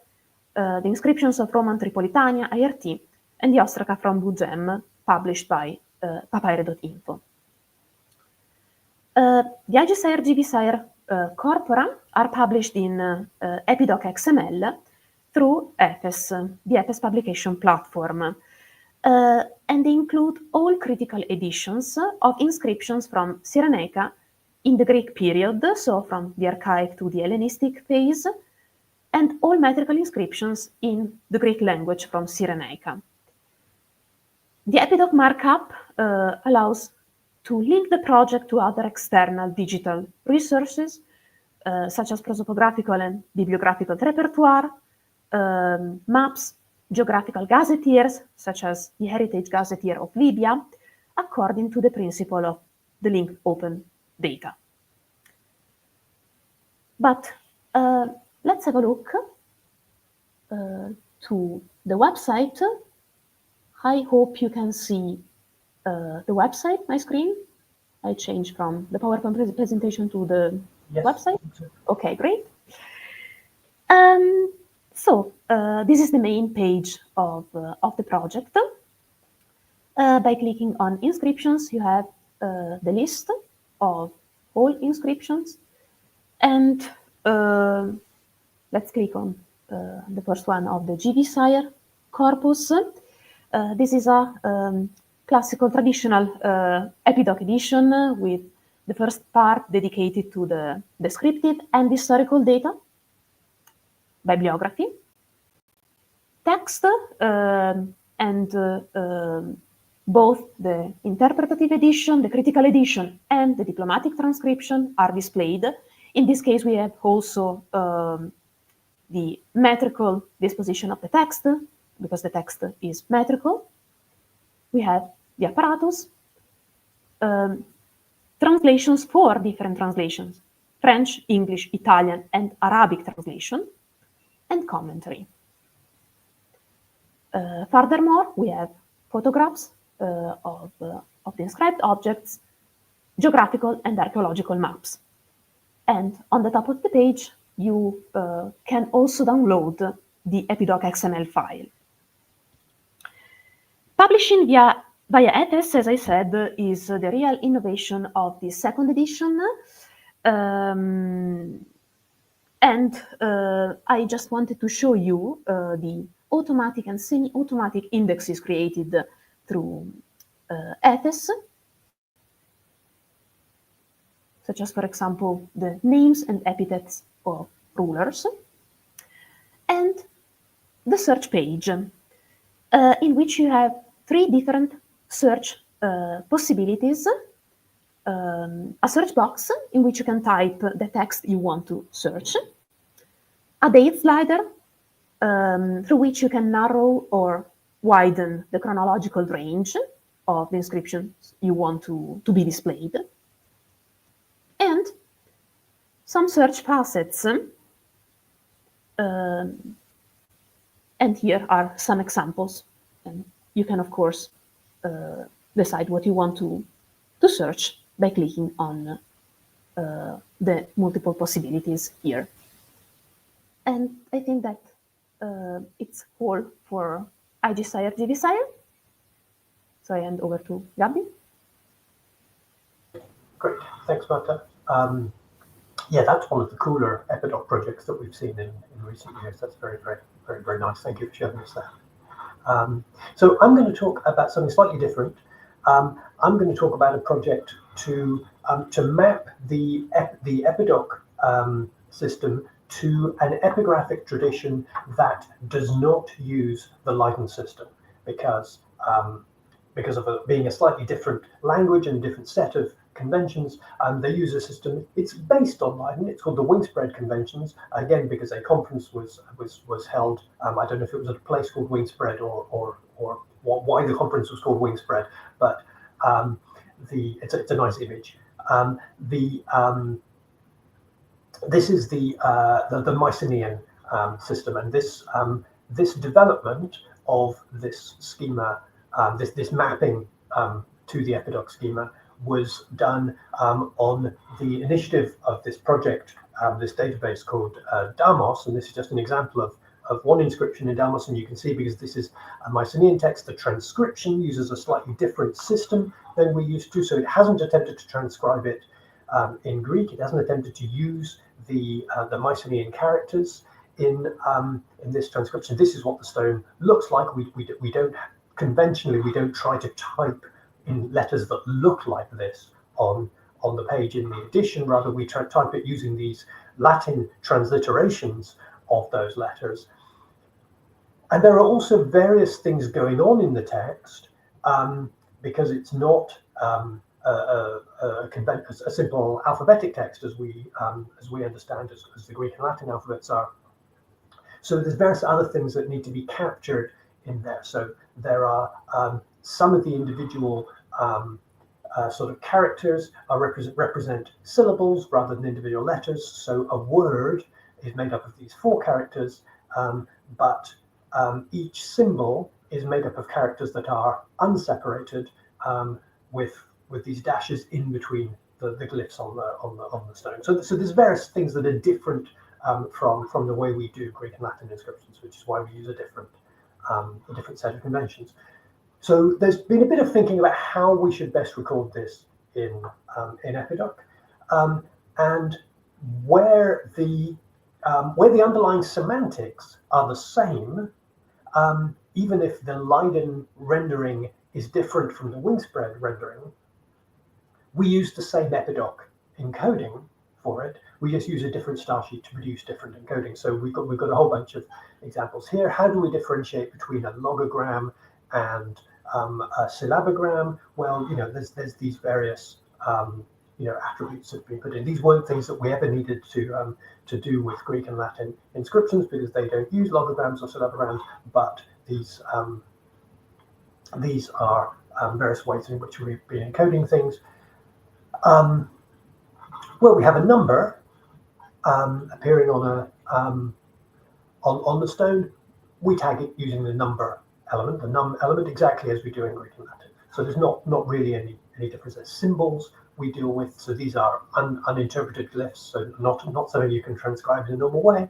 the inscriptions of Roman Tripolitania, IRT, and the ostraca from Bugem, published by papyri.info. The IGSire GVSire corpora are published in EpiDoc XML through EPES, the EPES publication platform. And they include all critical editions of inscriptions from Cyrenaica in the Greek period, so from the archaic to the Hellenistic phase, and all metrical inscriptions in the Greek language from Cyrenaica. The EpiDoc markup allows to link the project to other external digital resources, such as prosopographical and bibliographical repertoire, maps, geographical gazetteers, such as the Heritage Gazetteer of Libya, according to the principle of the linked open data. But let's have a look to the website. I hope you can see the website, my screen. I changed from the PowerPoint presentation to the website. Okay, great. So this is the main page of the project. By clicking on inscriptions, you have the list of all inscriptions. And let's click on the first one of the GV Sire corpus. This is a classical traditional EpiDoc edition with the first part dedicated to the descriptive and historical data, bibliography, text, and both the interpretative edition, the critical edition, and the diplomatic transcription are displayed. In this case, we have also the metrical disposition of the text, because the text is metrical. We have the apparatus, translations for different translations, French, English, Italian, and Arabic translation, and commentary. Furthermore, we have photographs of the inscribed objects, geographical and archaeological maps. And on the top of the page, you can also download the EpiDoc XML file. Publishing via ETES, as I said, is the real innovation of the second edition. And I just wanted to show you the automatic and semi-automatic indexes created through ETES, such as, for example, the names and epithets of rulers, and the search page, in which you have 3 different search possibilities. A search box in which you can type the text you want to search, a date slider through which you can narrow or widen the chronological range of the inscriptions you want to be displayed, and some search facets. And here are some examples. And you can, of course, decide what you want to search by clicking on the multiple possibilities here. And I think that it's all for IG Sire, GV Sire. So I hand over to Gabi. Great, thanks, Marta. Yeah, that's one of the cooler EpiDoc projects that we've seen in recent years. That's very, very, very, very nice. Thank you for showing us that. So I'm going to talk about something slightly different. I'm going to talk about a project to map the EpiDoc system to an epigraphic tradition that does not use the Leiden system, because of it being a slightly different language and a different set of conventions. They use a system. It's based on Leiden. It's called the Wingspread Conventions. Again, because a conference was held. I don't know if it was at a place called Wingspread or why the conference was called Wingspread, but it's a nice image. This is the Mycenaean system, and this development of this schema, this mapping to the EpiDoc schema, was done on the initiative of this project, this database called Damos, and this is just an example of one inscription in Damos, and you can see, because this is a Mycenaean text, the transcription uses a slightly different system than we used to, so it hasn't attempted to transcribe it in Greek. It hasn't attempted to use the Mycenaean characters in this transcription. This is what the stone looks like. We don't conventionally, we don't try to type in letters that look like this on the page in the edition. Rather, we try to type it using these Latin transliterations of those letters. And there are also various things going on in the text, because it's not a simple alphabetic text as we understand, as the Greek and Latin alphabets are. So there's various other things that need to be captured in there. So there are some of the individual sort of characters are represent syllables rather than individual letters. So a word is made up of these 4 characters, but each symbol is made up of characters that are unseparated, with these dashes in between the glyphs on the stone. So there's various things that are different from the way we do Greek and Latin inscriptions, which is why we use a different set of conventions. So there's been a bit of thinking about how we should best record this in EpiDoc, and where the underlying semantics are the same, even if the Leiden rendering is different from the Wingspread rendering. We use the same EpiDoc encoding for it. We just use a different style sheet to produce different encodings. So we've got a whole bunch of examples here. How do we differentiate between a logogram and a syllabogram? Well, there's these various attributes that have been put in. Are weren't things that we ever needed to do with Greek and Latin inscriptions, because they don't use logograms or syllabograms, but these are various ways in which we've been encoding things. Well, we have a number appearing on the stone. We tag it using the number element, the num element, exactly as we do in Greek and Latin. So there's not really any difference. There's symbols we deal with, so these are uninterpreted glyphs, so not something you can transcribe in a normal way.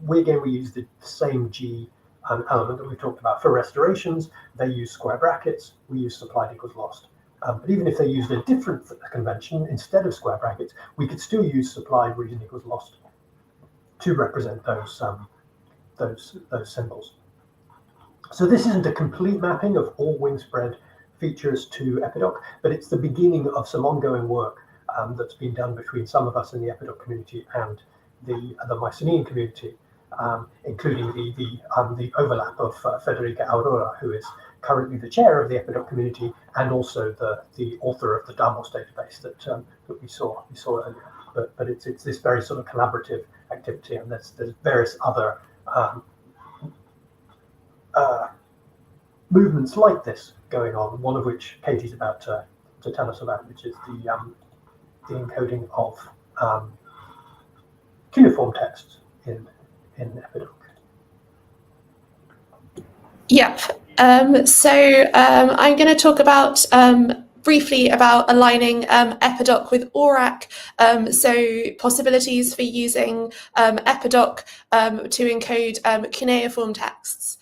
We use the same G element that we talked about for restorations. They use square brackets. We use supplied equals lost. But even if they used a different convention instead of square brackets, we could still use supplied region equals lost to represent those symbols. So this isn't a complete mapping of all Wingspread features to EpiDoc, but it's the beginning of some ongoing work that's been done between some of us in the EpiDoc community and the Mycenaean community, including the overlap of Federica Aurora, who is currently the chair of the EpiDoc community and also the author of the Damos database that we saw earlier. But it's this very sort of collaborative activity, and there's various other movements like this going on, one of which Katie's about to tell us about, which is the encoding of cuneiform texts in EpiDoc. Yep. So I'm going to talk about briefly about aligning EpiDoc with ORAC. So possibilities for using EpiDoc to encode cuneiform texts.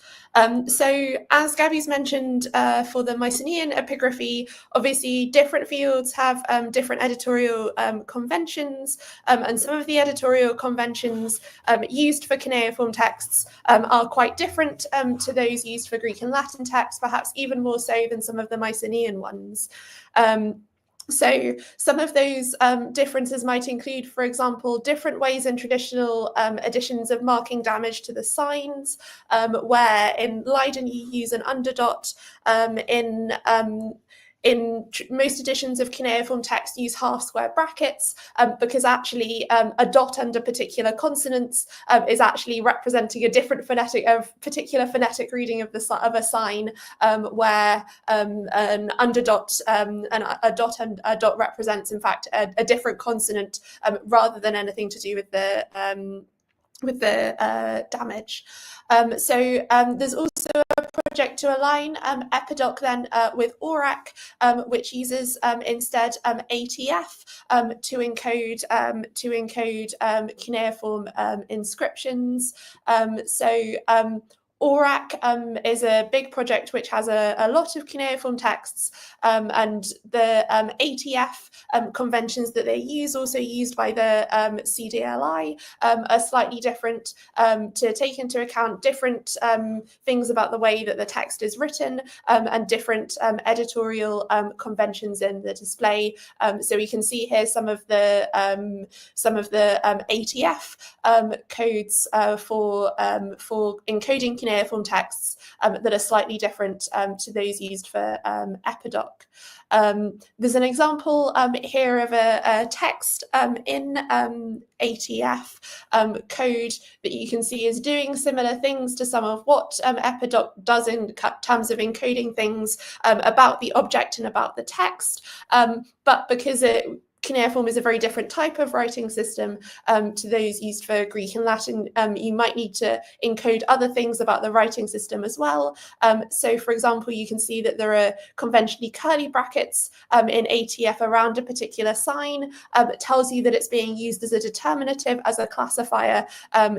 So as Gabby's mentioned, for the Mycenaean epigraphy, obviously different fields have different editorial conventions, and some of the editorial conventions used for cuneiform texts are quite different to those used for Greek and Latin texts, perhaps even more so than some of the Mycenaean ones. So some of those differences might include, for example, different ways in traditional editions of marking damage to the signs, where in Leiden you use an underdot, in most editions of cuneiform text use half square brackets, because actually a dot under particular consonants is actually representing a different particular phonetic reading of a sign, where an underdot and a dot represents in fact a different consonant, rather than anything to do with the damage. So there's also a project to align EpiDoc then with ORAC, which uses instead ATF to encode cuneiform inscriptions. ORAC is a big project which has a lot of cuneiform texts, and the ATF conventions that they use, also used by the CDLI, are slightly different to take into account different things about the way that the text is written, and different editorial conventions in the display. So we can see here some of the ATF codes for encoding cuneiform cuneiform texts that are slightly different to those used for EpiDoc. There's an example here of a text in ATF code that you can see is doing similar things to some of what EpiDoc does in terms of encoding things about the object and about the text, but because cuneiform is a very different type of writing system to those used for Greek and Latin, you might need to encode other things about the writing system as well. So, for example, you can see that there are conventionally curly brackets in ATF around a particular sign. It tells you that it's being used as a determinative, as a classifier.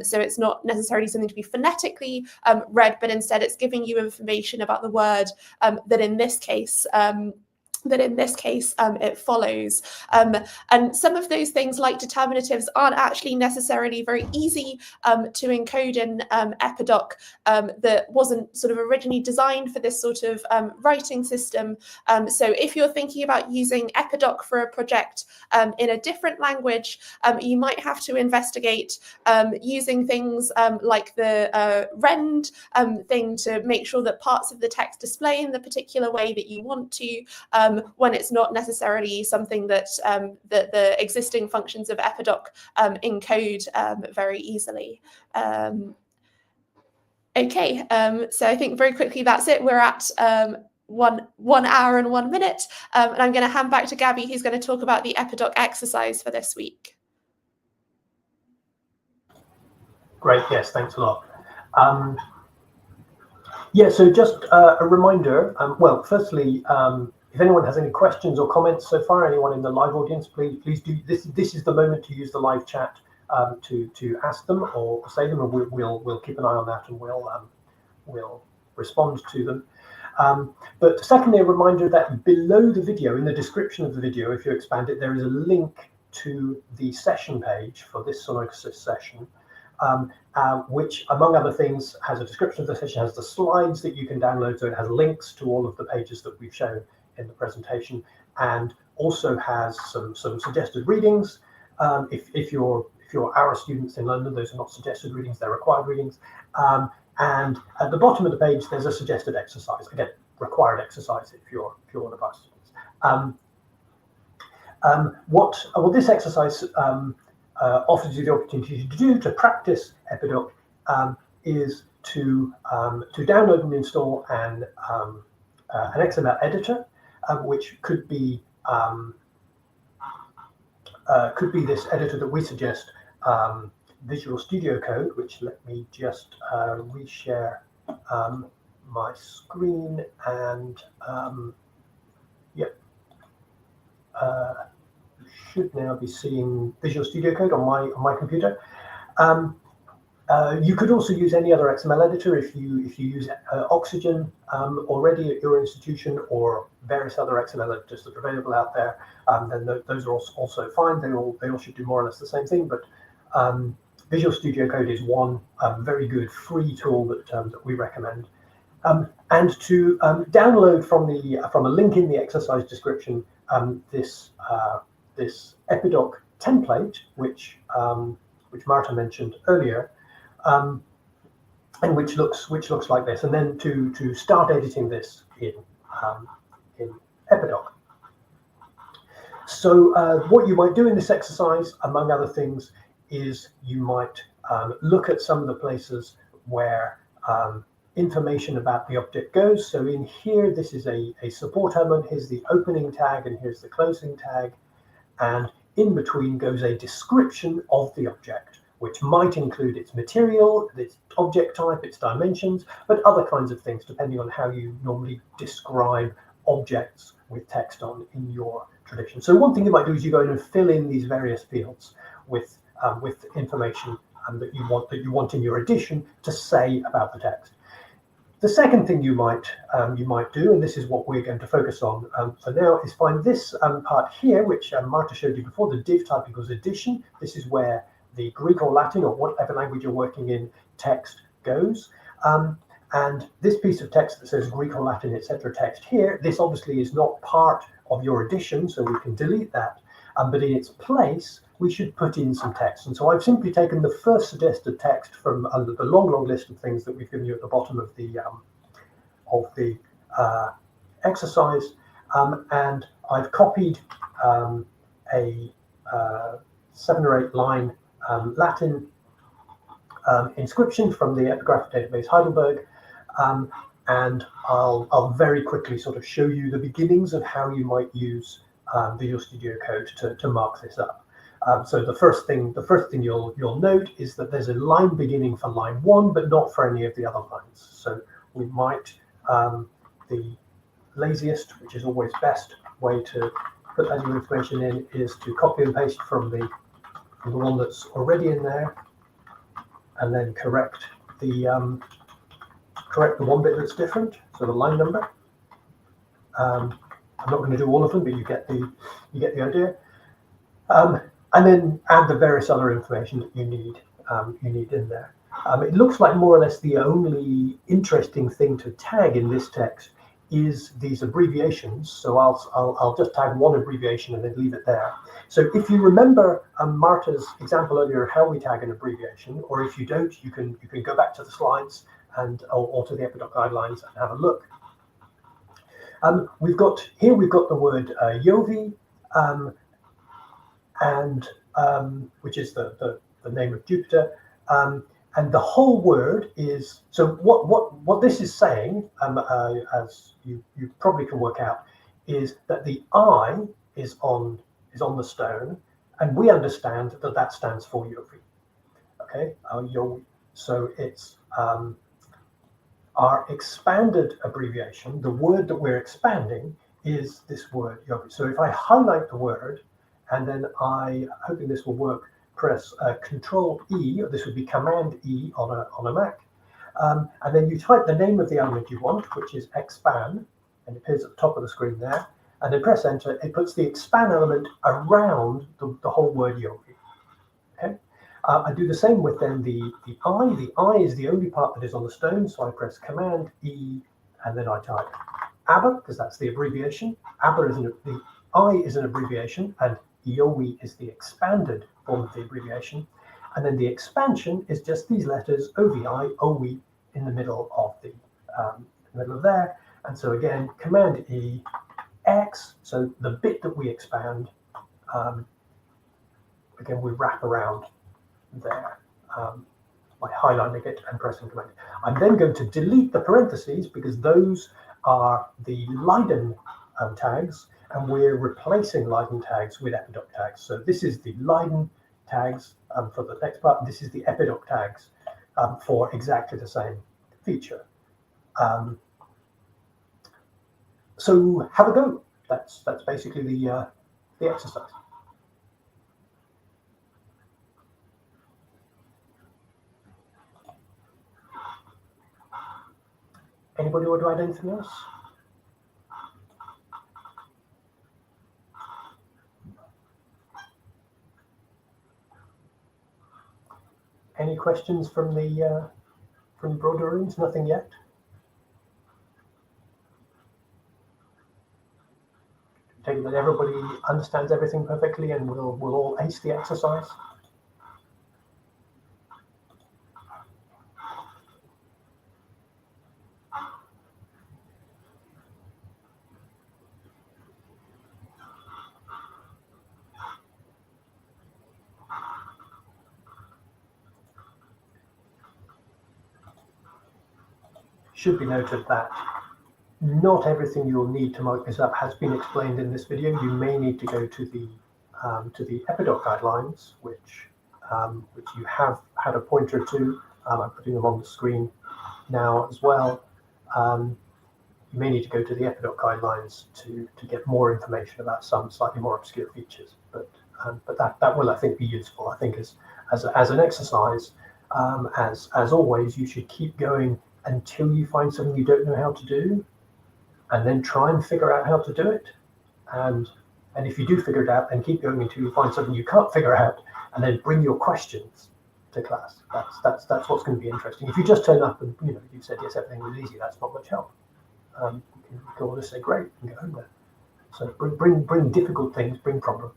So it's not necessarily something to be phonetically read, but instead it's giving you information about the word that in this case it follows. And some of those things, like determinatives, aren't actually necessarily very easy to encode in EpiDoc. That wasn't sort of originally designed for this sort of writing system. So if you're thinking about using EpiDoc for a project in a different language, you might have to investigate using things like the rend thing to make sure that parts of the text display in the particular way that you want to, when it's not necessarily something that that the existing functions of EpiDoc encode very easily. Okay, so I think very quickly that's it. We're at 1 hour and 1 minute, and I'm going to hand back to Gabby, who's going to talk about the EpiDoc exercise for this week. Great, yes, thanks a lot. Yeah, so just a reminder, well, firstly, if anyone has any questions or comments so far, anyone in the live audience, please do. This is the moment to use the live chat to ask them or say them, and we'll keep an eye on that, and we'll respond to them. But secondly, a reminder that below the video, in the description of the video, if you expand it, there is a link to the session page for this Sunoikisis session, which, among other things, has a description of the session, has the slides that you can download, so it has links to all of the pages that we've shown in the presentation, and also has some suggested readings. If you're our students in London, those are not suggested readings, they're required readings. And at the bottom of the page, there's a suggested exercise. Again, required exercise if you're one of our students. What this exercise offers you the opportunity to do to practice EpiDoc is to download and install an XML editor, which could be this editor that we suggest, Visual Studio Code, which, let me just reshare my screen, and yep, should now be seeing Visual Studio Code on my computer. You could also use any other XML editor if you use Oxygen already at your institution, or various other XML editors that are available out there. Then those are also fine. They all should do more or less the same thing. But Visual Studio Code is one very good free tool that we recommend. And to download from a link in the exercise description, this EpiDoc template, which Marta mentioned earlier, and which looks like this, and then to start editing this in EpiDoc. So what you might do in this exercise, among other things, is you might look at some of the places where information about the object goes. So in here, this is a support element. Here's the opening tag, and here's the closing tag, and in between goes a description of the object, which might include its material, its object type, its dimensions, but other kinds of things, depending on how you normally describe objects with text on in your tradition. So one thing you might do is you go in and fill in these various fields with information that you want in your edition to say about the text. The second thing you might do, and this is what we're going to focus on for now, is find this part here, which Marta showed you before, the div type equals edition. This is where the Greek or Latin, or whatever language you're working in, text goes. And this piece of text that says Greek or Latin, etc. text here, this obviously is not part of your edition, so we can delete that. but in its place, we should put in some text. And so I've simply taken the first suggested text from under the long list of things that we've given you at the bottom of the exercise, and I've copied a 7 or 8 line Latin inscription from the epigraphic database Heidelberg, and I'll very quickly sort of show you the beginnings of how you might use Visual Studio Code to mark this up. So the first thing you'll note is that there's a line beginning for line 1, but not for any of the other lines. So we might, the laziest, which is always best way to put that new information in, is to copy and paste from the one that's already in there, and then correct the one bit that's different, so the line number. I'm not going to do all of them, but you get the idea. And then add the various other information that you need in there. It looks like more or less the only interesting thing to tag in this text is these abbreviations. So I'll just tag one abbreviation and then leave it there. So if you remember Marta's example earlier of how we tag an abbreviation, or if you don't, you can go back to the slides and or to the EpiDoc guidelines and have a look. We've got the word Jovi, and which is the name of Jupiter, and the whole word is, so what this is saying, as you probably can work out, is that the I is on the stone, and we understand that stands for Jovi. Okay, Jovi. So it's our expanded abbreviation. The word that we're expanding is this word Jovi. So if I highlight the word, and then hoping this will work, press Control E, or this would be Command E on a Mac, and then you type the name of the element you want, which is expand, and it appears at the top of the screen there, and then press Enter. It puts the expand element around the whole word Jovi. Okay, I do the same with then the I. The I is the only part that is on the stone, so I press Command E, and then I type ABBA, because that's the abbreviation. ABBA is the I is an abbreviation, and Jovi is the expanded form of the abbreviation, and then the expansion is just these letters OVI, OVI in the middle of there. And so again, Command E, X. So the bit that we expand, again we wrap around there by highlighting it and pressing Command. I'm then going to delete the parentheses because those are the Leiden tags, and we're replacing Leiden tags with EpiDoc tags. So this is the Leiden tags for the next part, and this is the EpiDoc tags for exactly the same feature. So have a go. That's basically the exercise. Anybody want to add anything else? Any questions from the broader rooms? Nothing yet. Take it that everybody understands everything perfectly, and we'll all ace the exercise. Should be noted that not everything you'll need to mark this up has been explained in this video. You may need to go to the EpiDoc guidelines, which you have had a pointer to. I'm putting them on the screen now as well. You may need to go to the EpiDoc guidelines to get more information about some slightly more obscure features. But that will, I think, be useful. I think as an exercise, as always, you should keep going until you find something you don't know how to do, and then try and figure out how to do it. And if you do figure it out, then keep going until you find something you can't figure out, and then bring your questions to class. That's what's going to be interesting. If you just turn up and you said yes, everything was easy, that's not much help. You can all just say great and go home there. So bring difficult things, bring problems.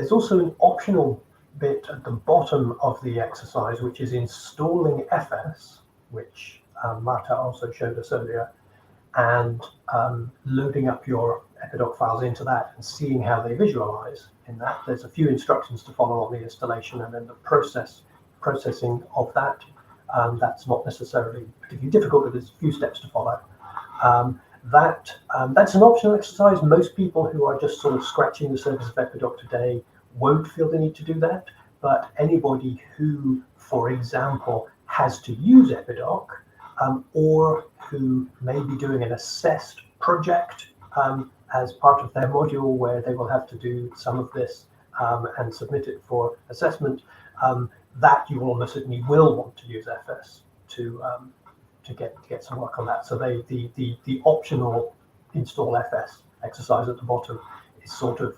There's also an optional bit at the bottom of the exercise, which is installing FS, which Marta also showed us earlier, and loading up your EpiDoc files into that and seeing how they visualize in that. There's a few instructions to follow on the installation, and then the processing of that. That's not necessarily particularly difficult, but there's a few steps to follow. That's an optional exercise. Most people who are just sort of scratching the surface of EpiDoc today won't feel the need to do that, but anybody who, for example, has to use EpiDoc, or who may be doing an assessed project as part of their module where they will have to do some of this and submit it for assessment, that you almost certainly will want to use FS to get some work on that. So the optional install FS exercise at the bottom is sort of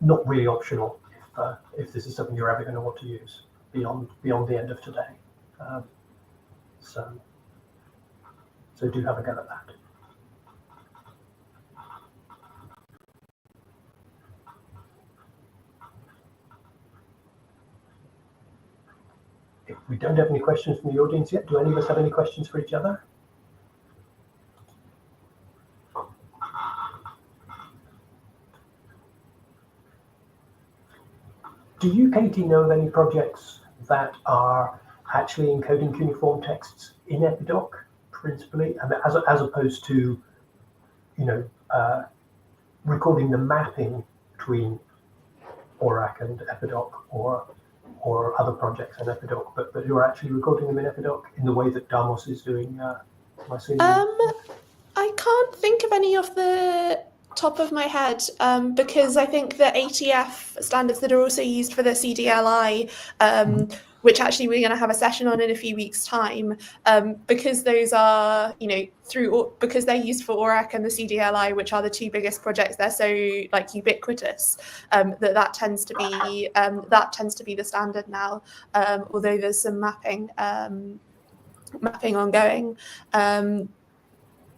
not really optional if this is something you're ever going to want to use beyond the end of today. So do have a go at that. If we don't have any questions from the audience yet, do any of us have any questions for each other? Do you, Katie, know of any projects that are actually encoding cuneiform texts in EpiDoc, principally, and as opposed to, recording the mapping between ORAC and EpiDoc, or other projects in EpiDoc, but who are actually recording them in EpiDoc in the way that Damos is doing? I can't think of any off the top of my head, because I think the ATF standards that are also used for the CDLI, which actually we're going to have a session on in a few weeks' time, because those are, because they're used for ORAC and the CDLI, which are the two biggest projects, they're so ubiquitous that tends to be the standard now. Although there's some mapping ongoing.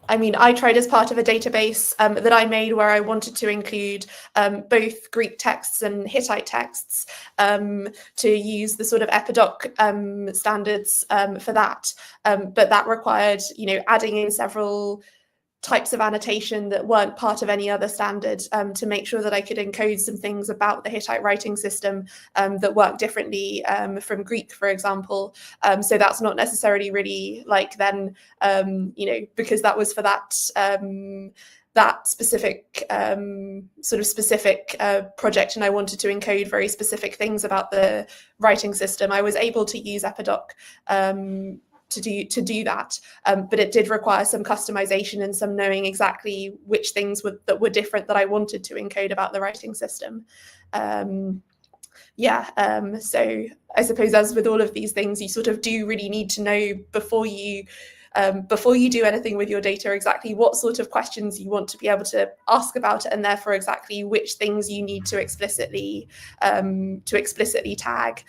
I tried as part of a database that I made where I wanted to include both Greek texts and Hittite texts to use the sort of EpiDoc standards for that. But that required, adding in several types of annotation that weren't part of any other standard to make sure that I could encode some things about the Hittite writing system that work differently from Greek, for example. So that's not necessarily really because that was for that specific specific project, and I wanted to encode very specific things about the writing system. I was able to use EpiDoc to do that, but it did require some customization and some knowing exactly which things that were different that I wanted to encode about the writing system. So I suppose, as with all of these things, you sort of do really need to know before you do anything with your data exactly what sort of questions you want to be able to ask about it, and therefore exactly which things you need to explicitly tag.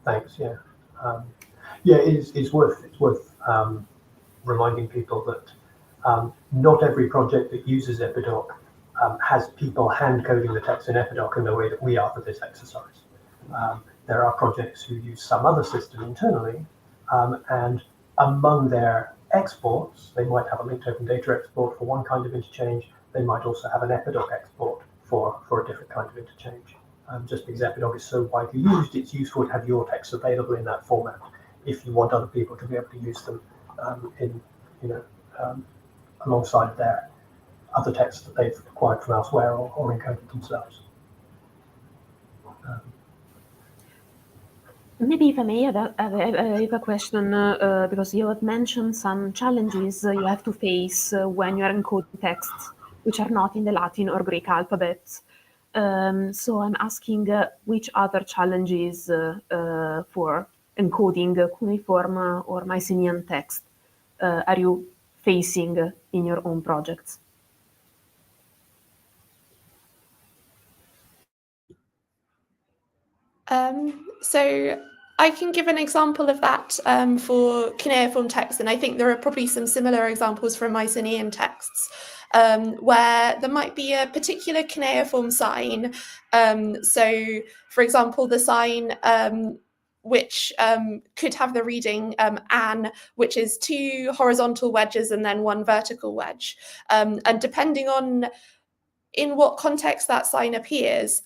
Thanks. It's worth reminding people that not every project that uses EpiDoc has people hand coding the text in EpiDoc in the way that we are for this exercise. There are projects who use some other system internally, and among their exports, they might have a linked open data export for one kind of interchange. They might also have an EpiDoc export for a different kind of interchange. Just because EpiDoc is so widely used, it's useful to have your text available in that format if you want other people to be able to use them alongside their other texts that they've acquired from elsewhere or encoded themselves. Maybe if I may, I have a question, because you have mentioned some challenges you have to face when you are encoding texts which are not in the Latin or Greek alphabets. So I'm asking which other challenges for encoding cuneiform or Mycenaean text are you facing in your own projects? So I can give an example of that for cuneiform text, and I think there are probably some similar examples from Mycenaean texts where there might be a particular cuneiform sign. So, for example, the sign which could have the reading an, which is 2 horizontal wedges and then 1 vertical wedge. And depending on in what context that sign appears,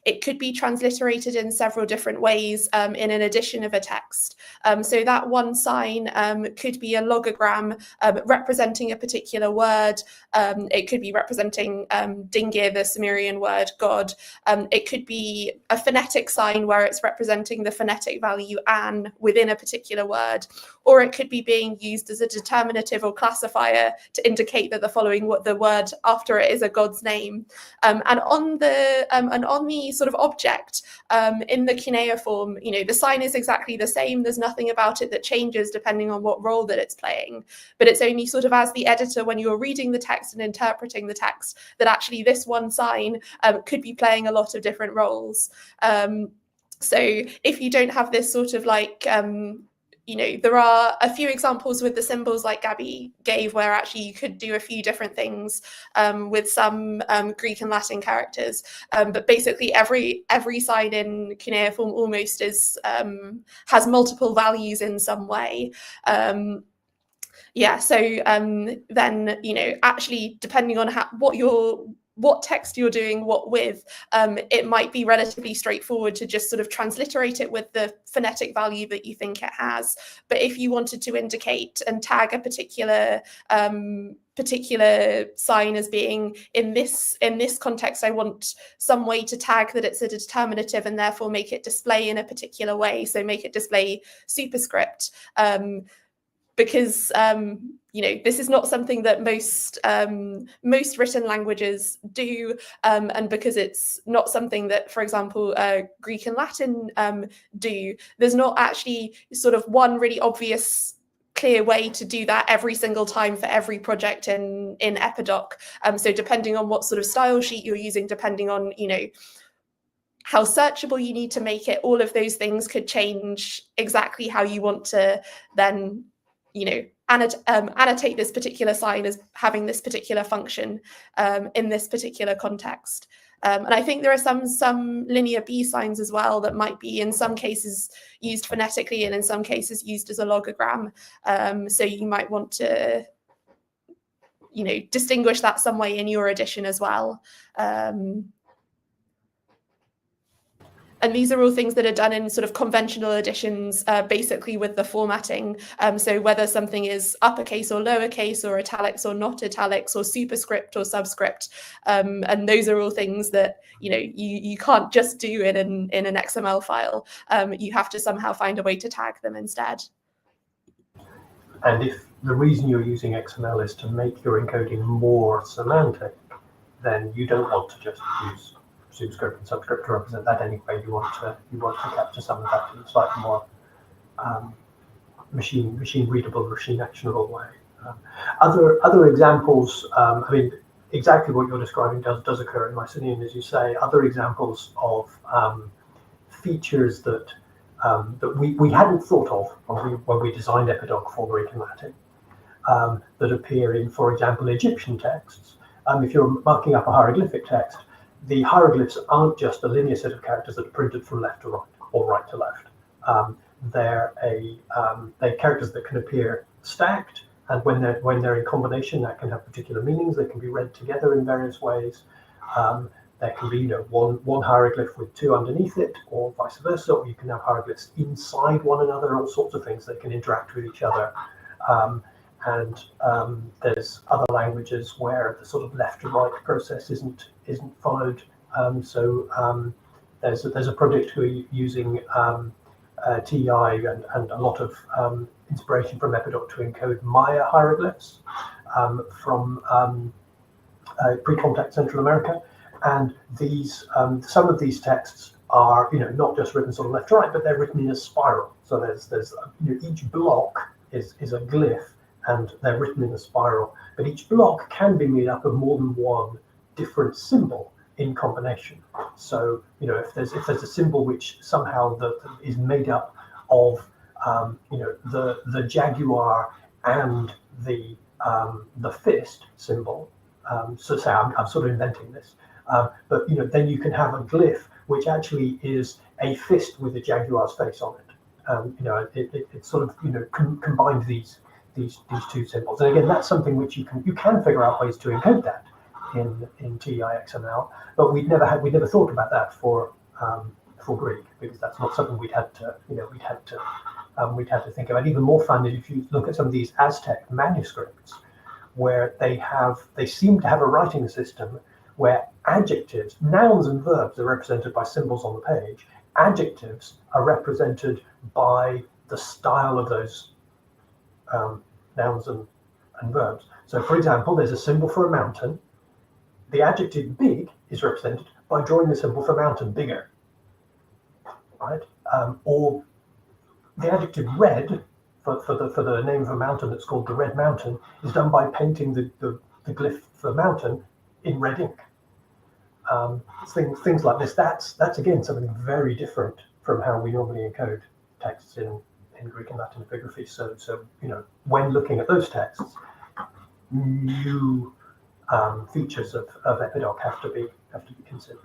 it could be transliterated in several different ways in an edition of a text. So that one sign could be a logogram representing a particular word. It could be representing Dingir, the Sumerian word God. It could be a phonetic sign where it's representing the phonetic value an within a particular word. Or it could be being used as a determinative or classifier to indicate that the word after it is a god's name. And on the sort of object in the cuneiform, the sign is exactly the same. There's nothing about it that changes depending on what role that it's playing. But it's only sort of as the editor, when you're reading the text and interpreting the text, that actually this one sign could be playing a lot of different roles. So if you don't have this sort of like there are a few examples with the symbols like Gabby gave where actually you could do a few different things with some Greek and Latin characters. But basically every sign in cuneiform almost has multiple values in some way. Then, actually depending on what text you're doing what with, it might be relatively straightforward to just sort of transliterate it with the phonetic value that you think it has. But if you wanted to indicate and tag a particular sign as being in this context, I want some way to tag that it's a determinative and therefore make it display in a particular way. So make it display superscript. Because this is not something that most written languages do, and because it's not something that, for example, Greek and Latin do, there's not actually sort of one really obvious clear way to do that every single time for every project in EpiDoc. So depending on what sort of style sheet you're using, depending on how searchable you need to make it, all of those things could change exactly how you want to then annotate this particular sign as having this particular function in this particular context. And I think there are some linear B signs as well that might be in some cases used phonetically and in some cases used as a logogram. So you might want to distinguish that some way in your edition as well. And these are all things that are done in sort of conventional editions, basically with the formatting. So whether something is uppercase or lowercase or italics or not italics or superscript or subscript. And those are all things that, you can't just do in an XML file. You have to somehow find a way to tag them instead. And if the reason you're using XML is to make your encoding more semantic, then you don't want to just use superscript and subscript to represent that anyway. You want to capture some of that in a slightly more machine readable, machine actionable way. Other examples. Exactly what you're describing does occur in Mycenaean, as you say. Other examples of features that we hadn't thought of when we designed EpiDoc for Greek and Latin, that appear in, for example, Egyptian texts. If you're marking up a hieroglyphic text, the hieroglyphs aren't just a linear set of characters that are printed from left to right or right to left. They're characters that can appear stacked, and when they're in combination, that can have particular meanings. They can be read together in various ways. There can be one hieroglyph with 2 underneath it, or vice versa. Or you can have hieroglyphs inside one another. All sorts of things. They can interact with each other. And there's other languages where the sort of left to right process isn't followed. There's a project who are using TEI and a lot of inspiration from EpiDoc to encode Maya hieroglyphs from pre-contact Central America. And these some of these texts are not just written sort of left to right, but they're written in a spiral. So there's each block is a glyph, and they're written in a spiral. But each block can be made up of more than one different symbol in combination. So if there's a symbol which somehow is made up the jaguar and the fist symbol. So say I'm sort of inventing this, but then you can have a glyph which actually is a fist with a jaguar's face on it. It sort of combined these two symbols, and again that's something which you can figure out ways to encode that in TEI XML, but we'd never thought about that for Greek, because that's not something we'd had to think about. Even more fun is if you look at some of these Aztec manuscripts, where they seem to have a writing system where adjectives, nouns and verbs are represented by symbols on the page. Adjectives are represented by the style of those nouns and verbs. So for example, there's a symbol for a mountain. The adjective big is represented by drawing the symbol for mountain bigger, right? Or the adjective red for the name of a mountain that's called the Red Mountain is done by painting the glyph for mountain in red ink. Things like this. That's again something very different from how we normally encode texts in Greek and Latin epigraphy. So when looking at those texts, new features of EpiDoc have to be considered.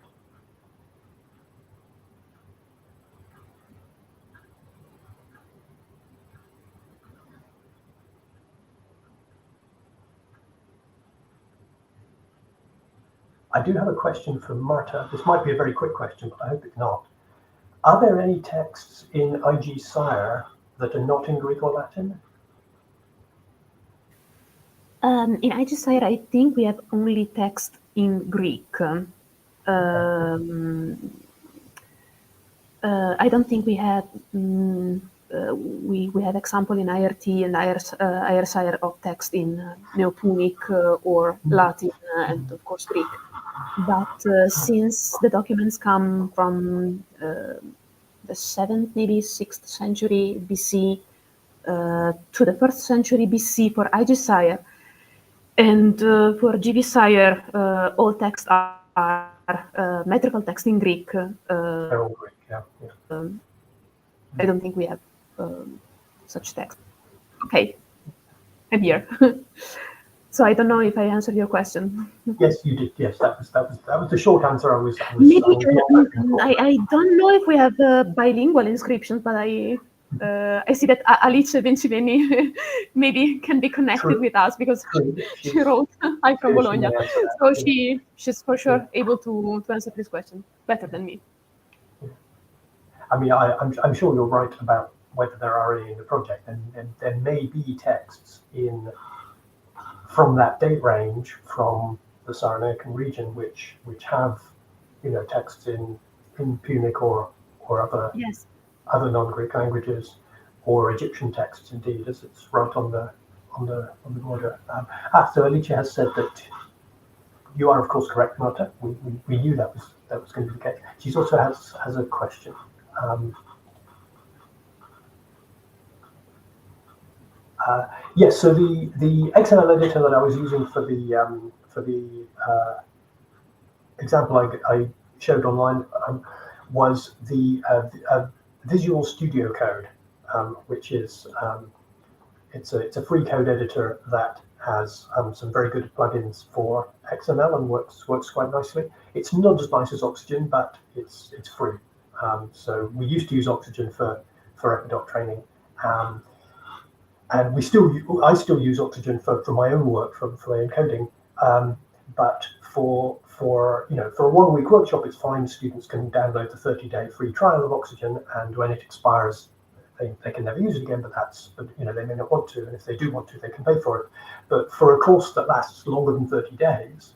I do have a question from Marta. This might be a very quick question, but I hope it's not. Are there any texts in IG Sire that are not in Greek or Latin? In IG Sire, I think we have only text in Greek. I don't think we have we have example in IRT and IR Sire of text in Neo-Punic or Latin and of course Greek. But since the documents come from the 7th, maybe 6th century BC to the 1st century BC for IG Sire, and for GV Sire, all texts are metrical text in Greek. They're all Greek, yeah. I don't think we have such text. Okay, I'm here. So I don't know if I answered your question. Yes, you did. Yes, that was the short answer. Maybe I don't know if we have bilingual inscriptions, but I see that Alice Benciveni maybe can be connected with us because she wrote I'm from Bologna, so she's for sure able to answer this question better than me. I mean, I'm sure you're right about whether there are any in the project, and there may be texts from that date range from the Cyrenaican region which have texts in Punic or other non-Greek languages, or Egyptian texts indeed, as it's right on the border. So Alice has said that you are of course correct, Marta. We knew that was going to be the case. She also has a question. Yes, so the XML editor that I was using for the example I showed online was the Visual Studio Code, which is it's a free code editor that has some very good plugins for XML and works quite nicely. It's not as nice as Oxygen, but it's free. So we used to use Oxygen for EpiDoc training. And I still use Oxygen for my own work, for my encoding. But for a 1 week workshop, it's fine. Students can download the 30-day free trial of Oxygen, and when it expires, they can never use it again. But they may not want to, and if they do want to, they can pay for it. But for a course that lasts longer than 30 days,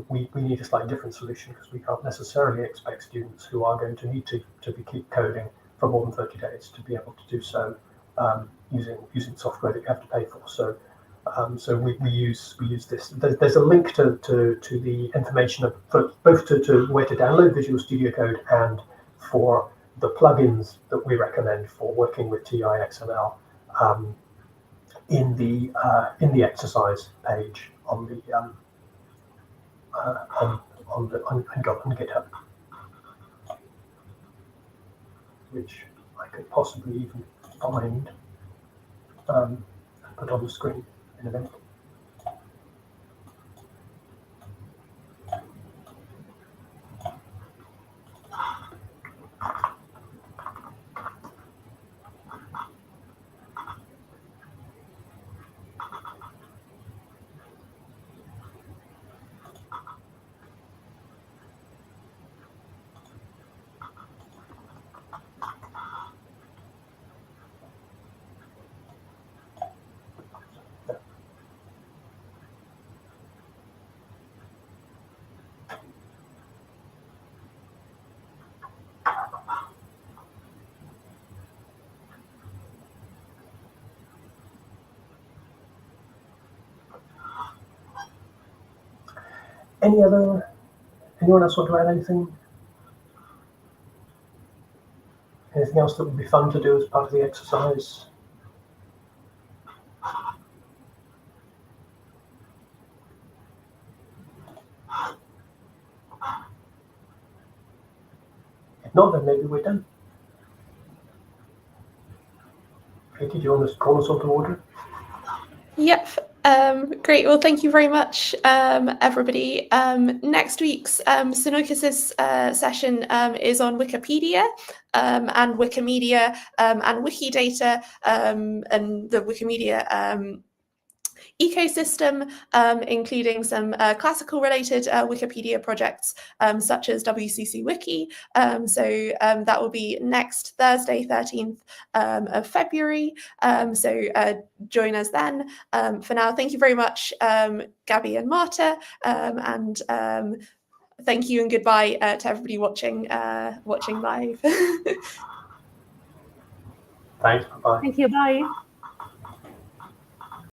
we need a slightly different solution, because we can't necessarily expect students who are going to need to keep coding for more than 30 days to be able to do so. Using software that you have to pay for. So we use this. There's a link to the information for both to where to download Visual Studio Code and for the plugins that we recommend for working with TEI XML in the exercise page on GitHub, which I could possibly even find and put on the screen in a minute. Anyone else want to add anything? Anything else that would be fun to do as part of the exercise? If not, then maybe we're done. Katie, do you want to call us all to order? Yep. Great. Well, thank you very much, everybody. Next week's Sunoikisis session is on Wikipedia and Wikimedia and Wikidata and the Wikimedia ecosystem, including some classical related Wikipedia projects such as WCC Wiki. So that will be next Thursday, 13th of February. So join us then. For now, thank you very much, Gabby and Marta, and thank you and goodbye to everybody watching live. Thanks. Bye. Thank you. Bye.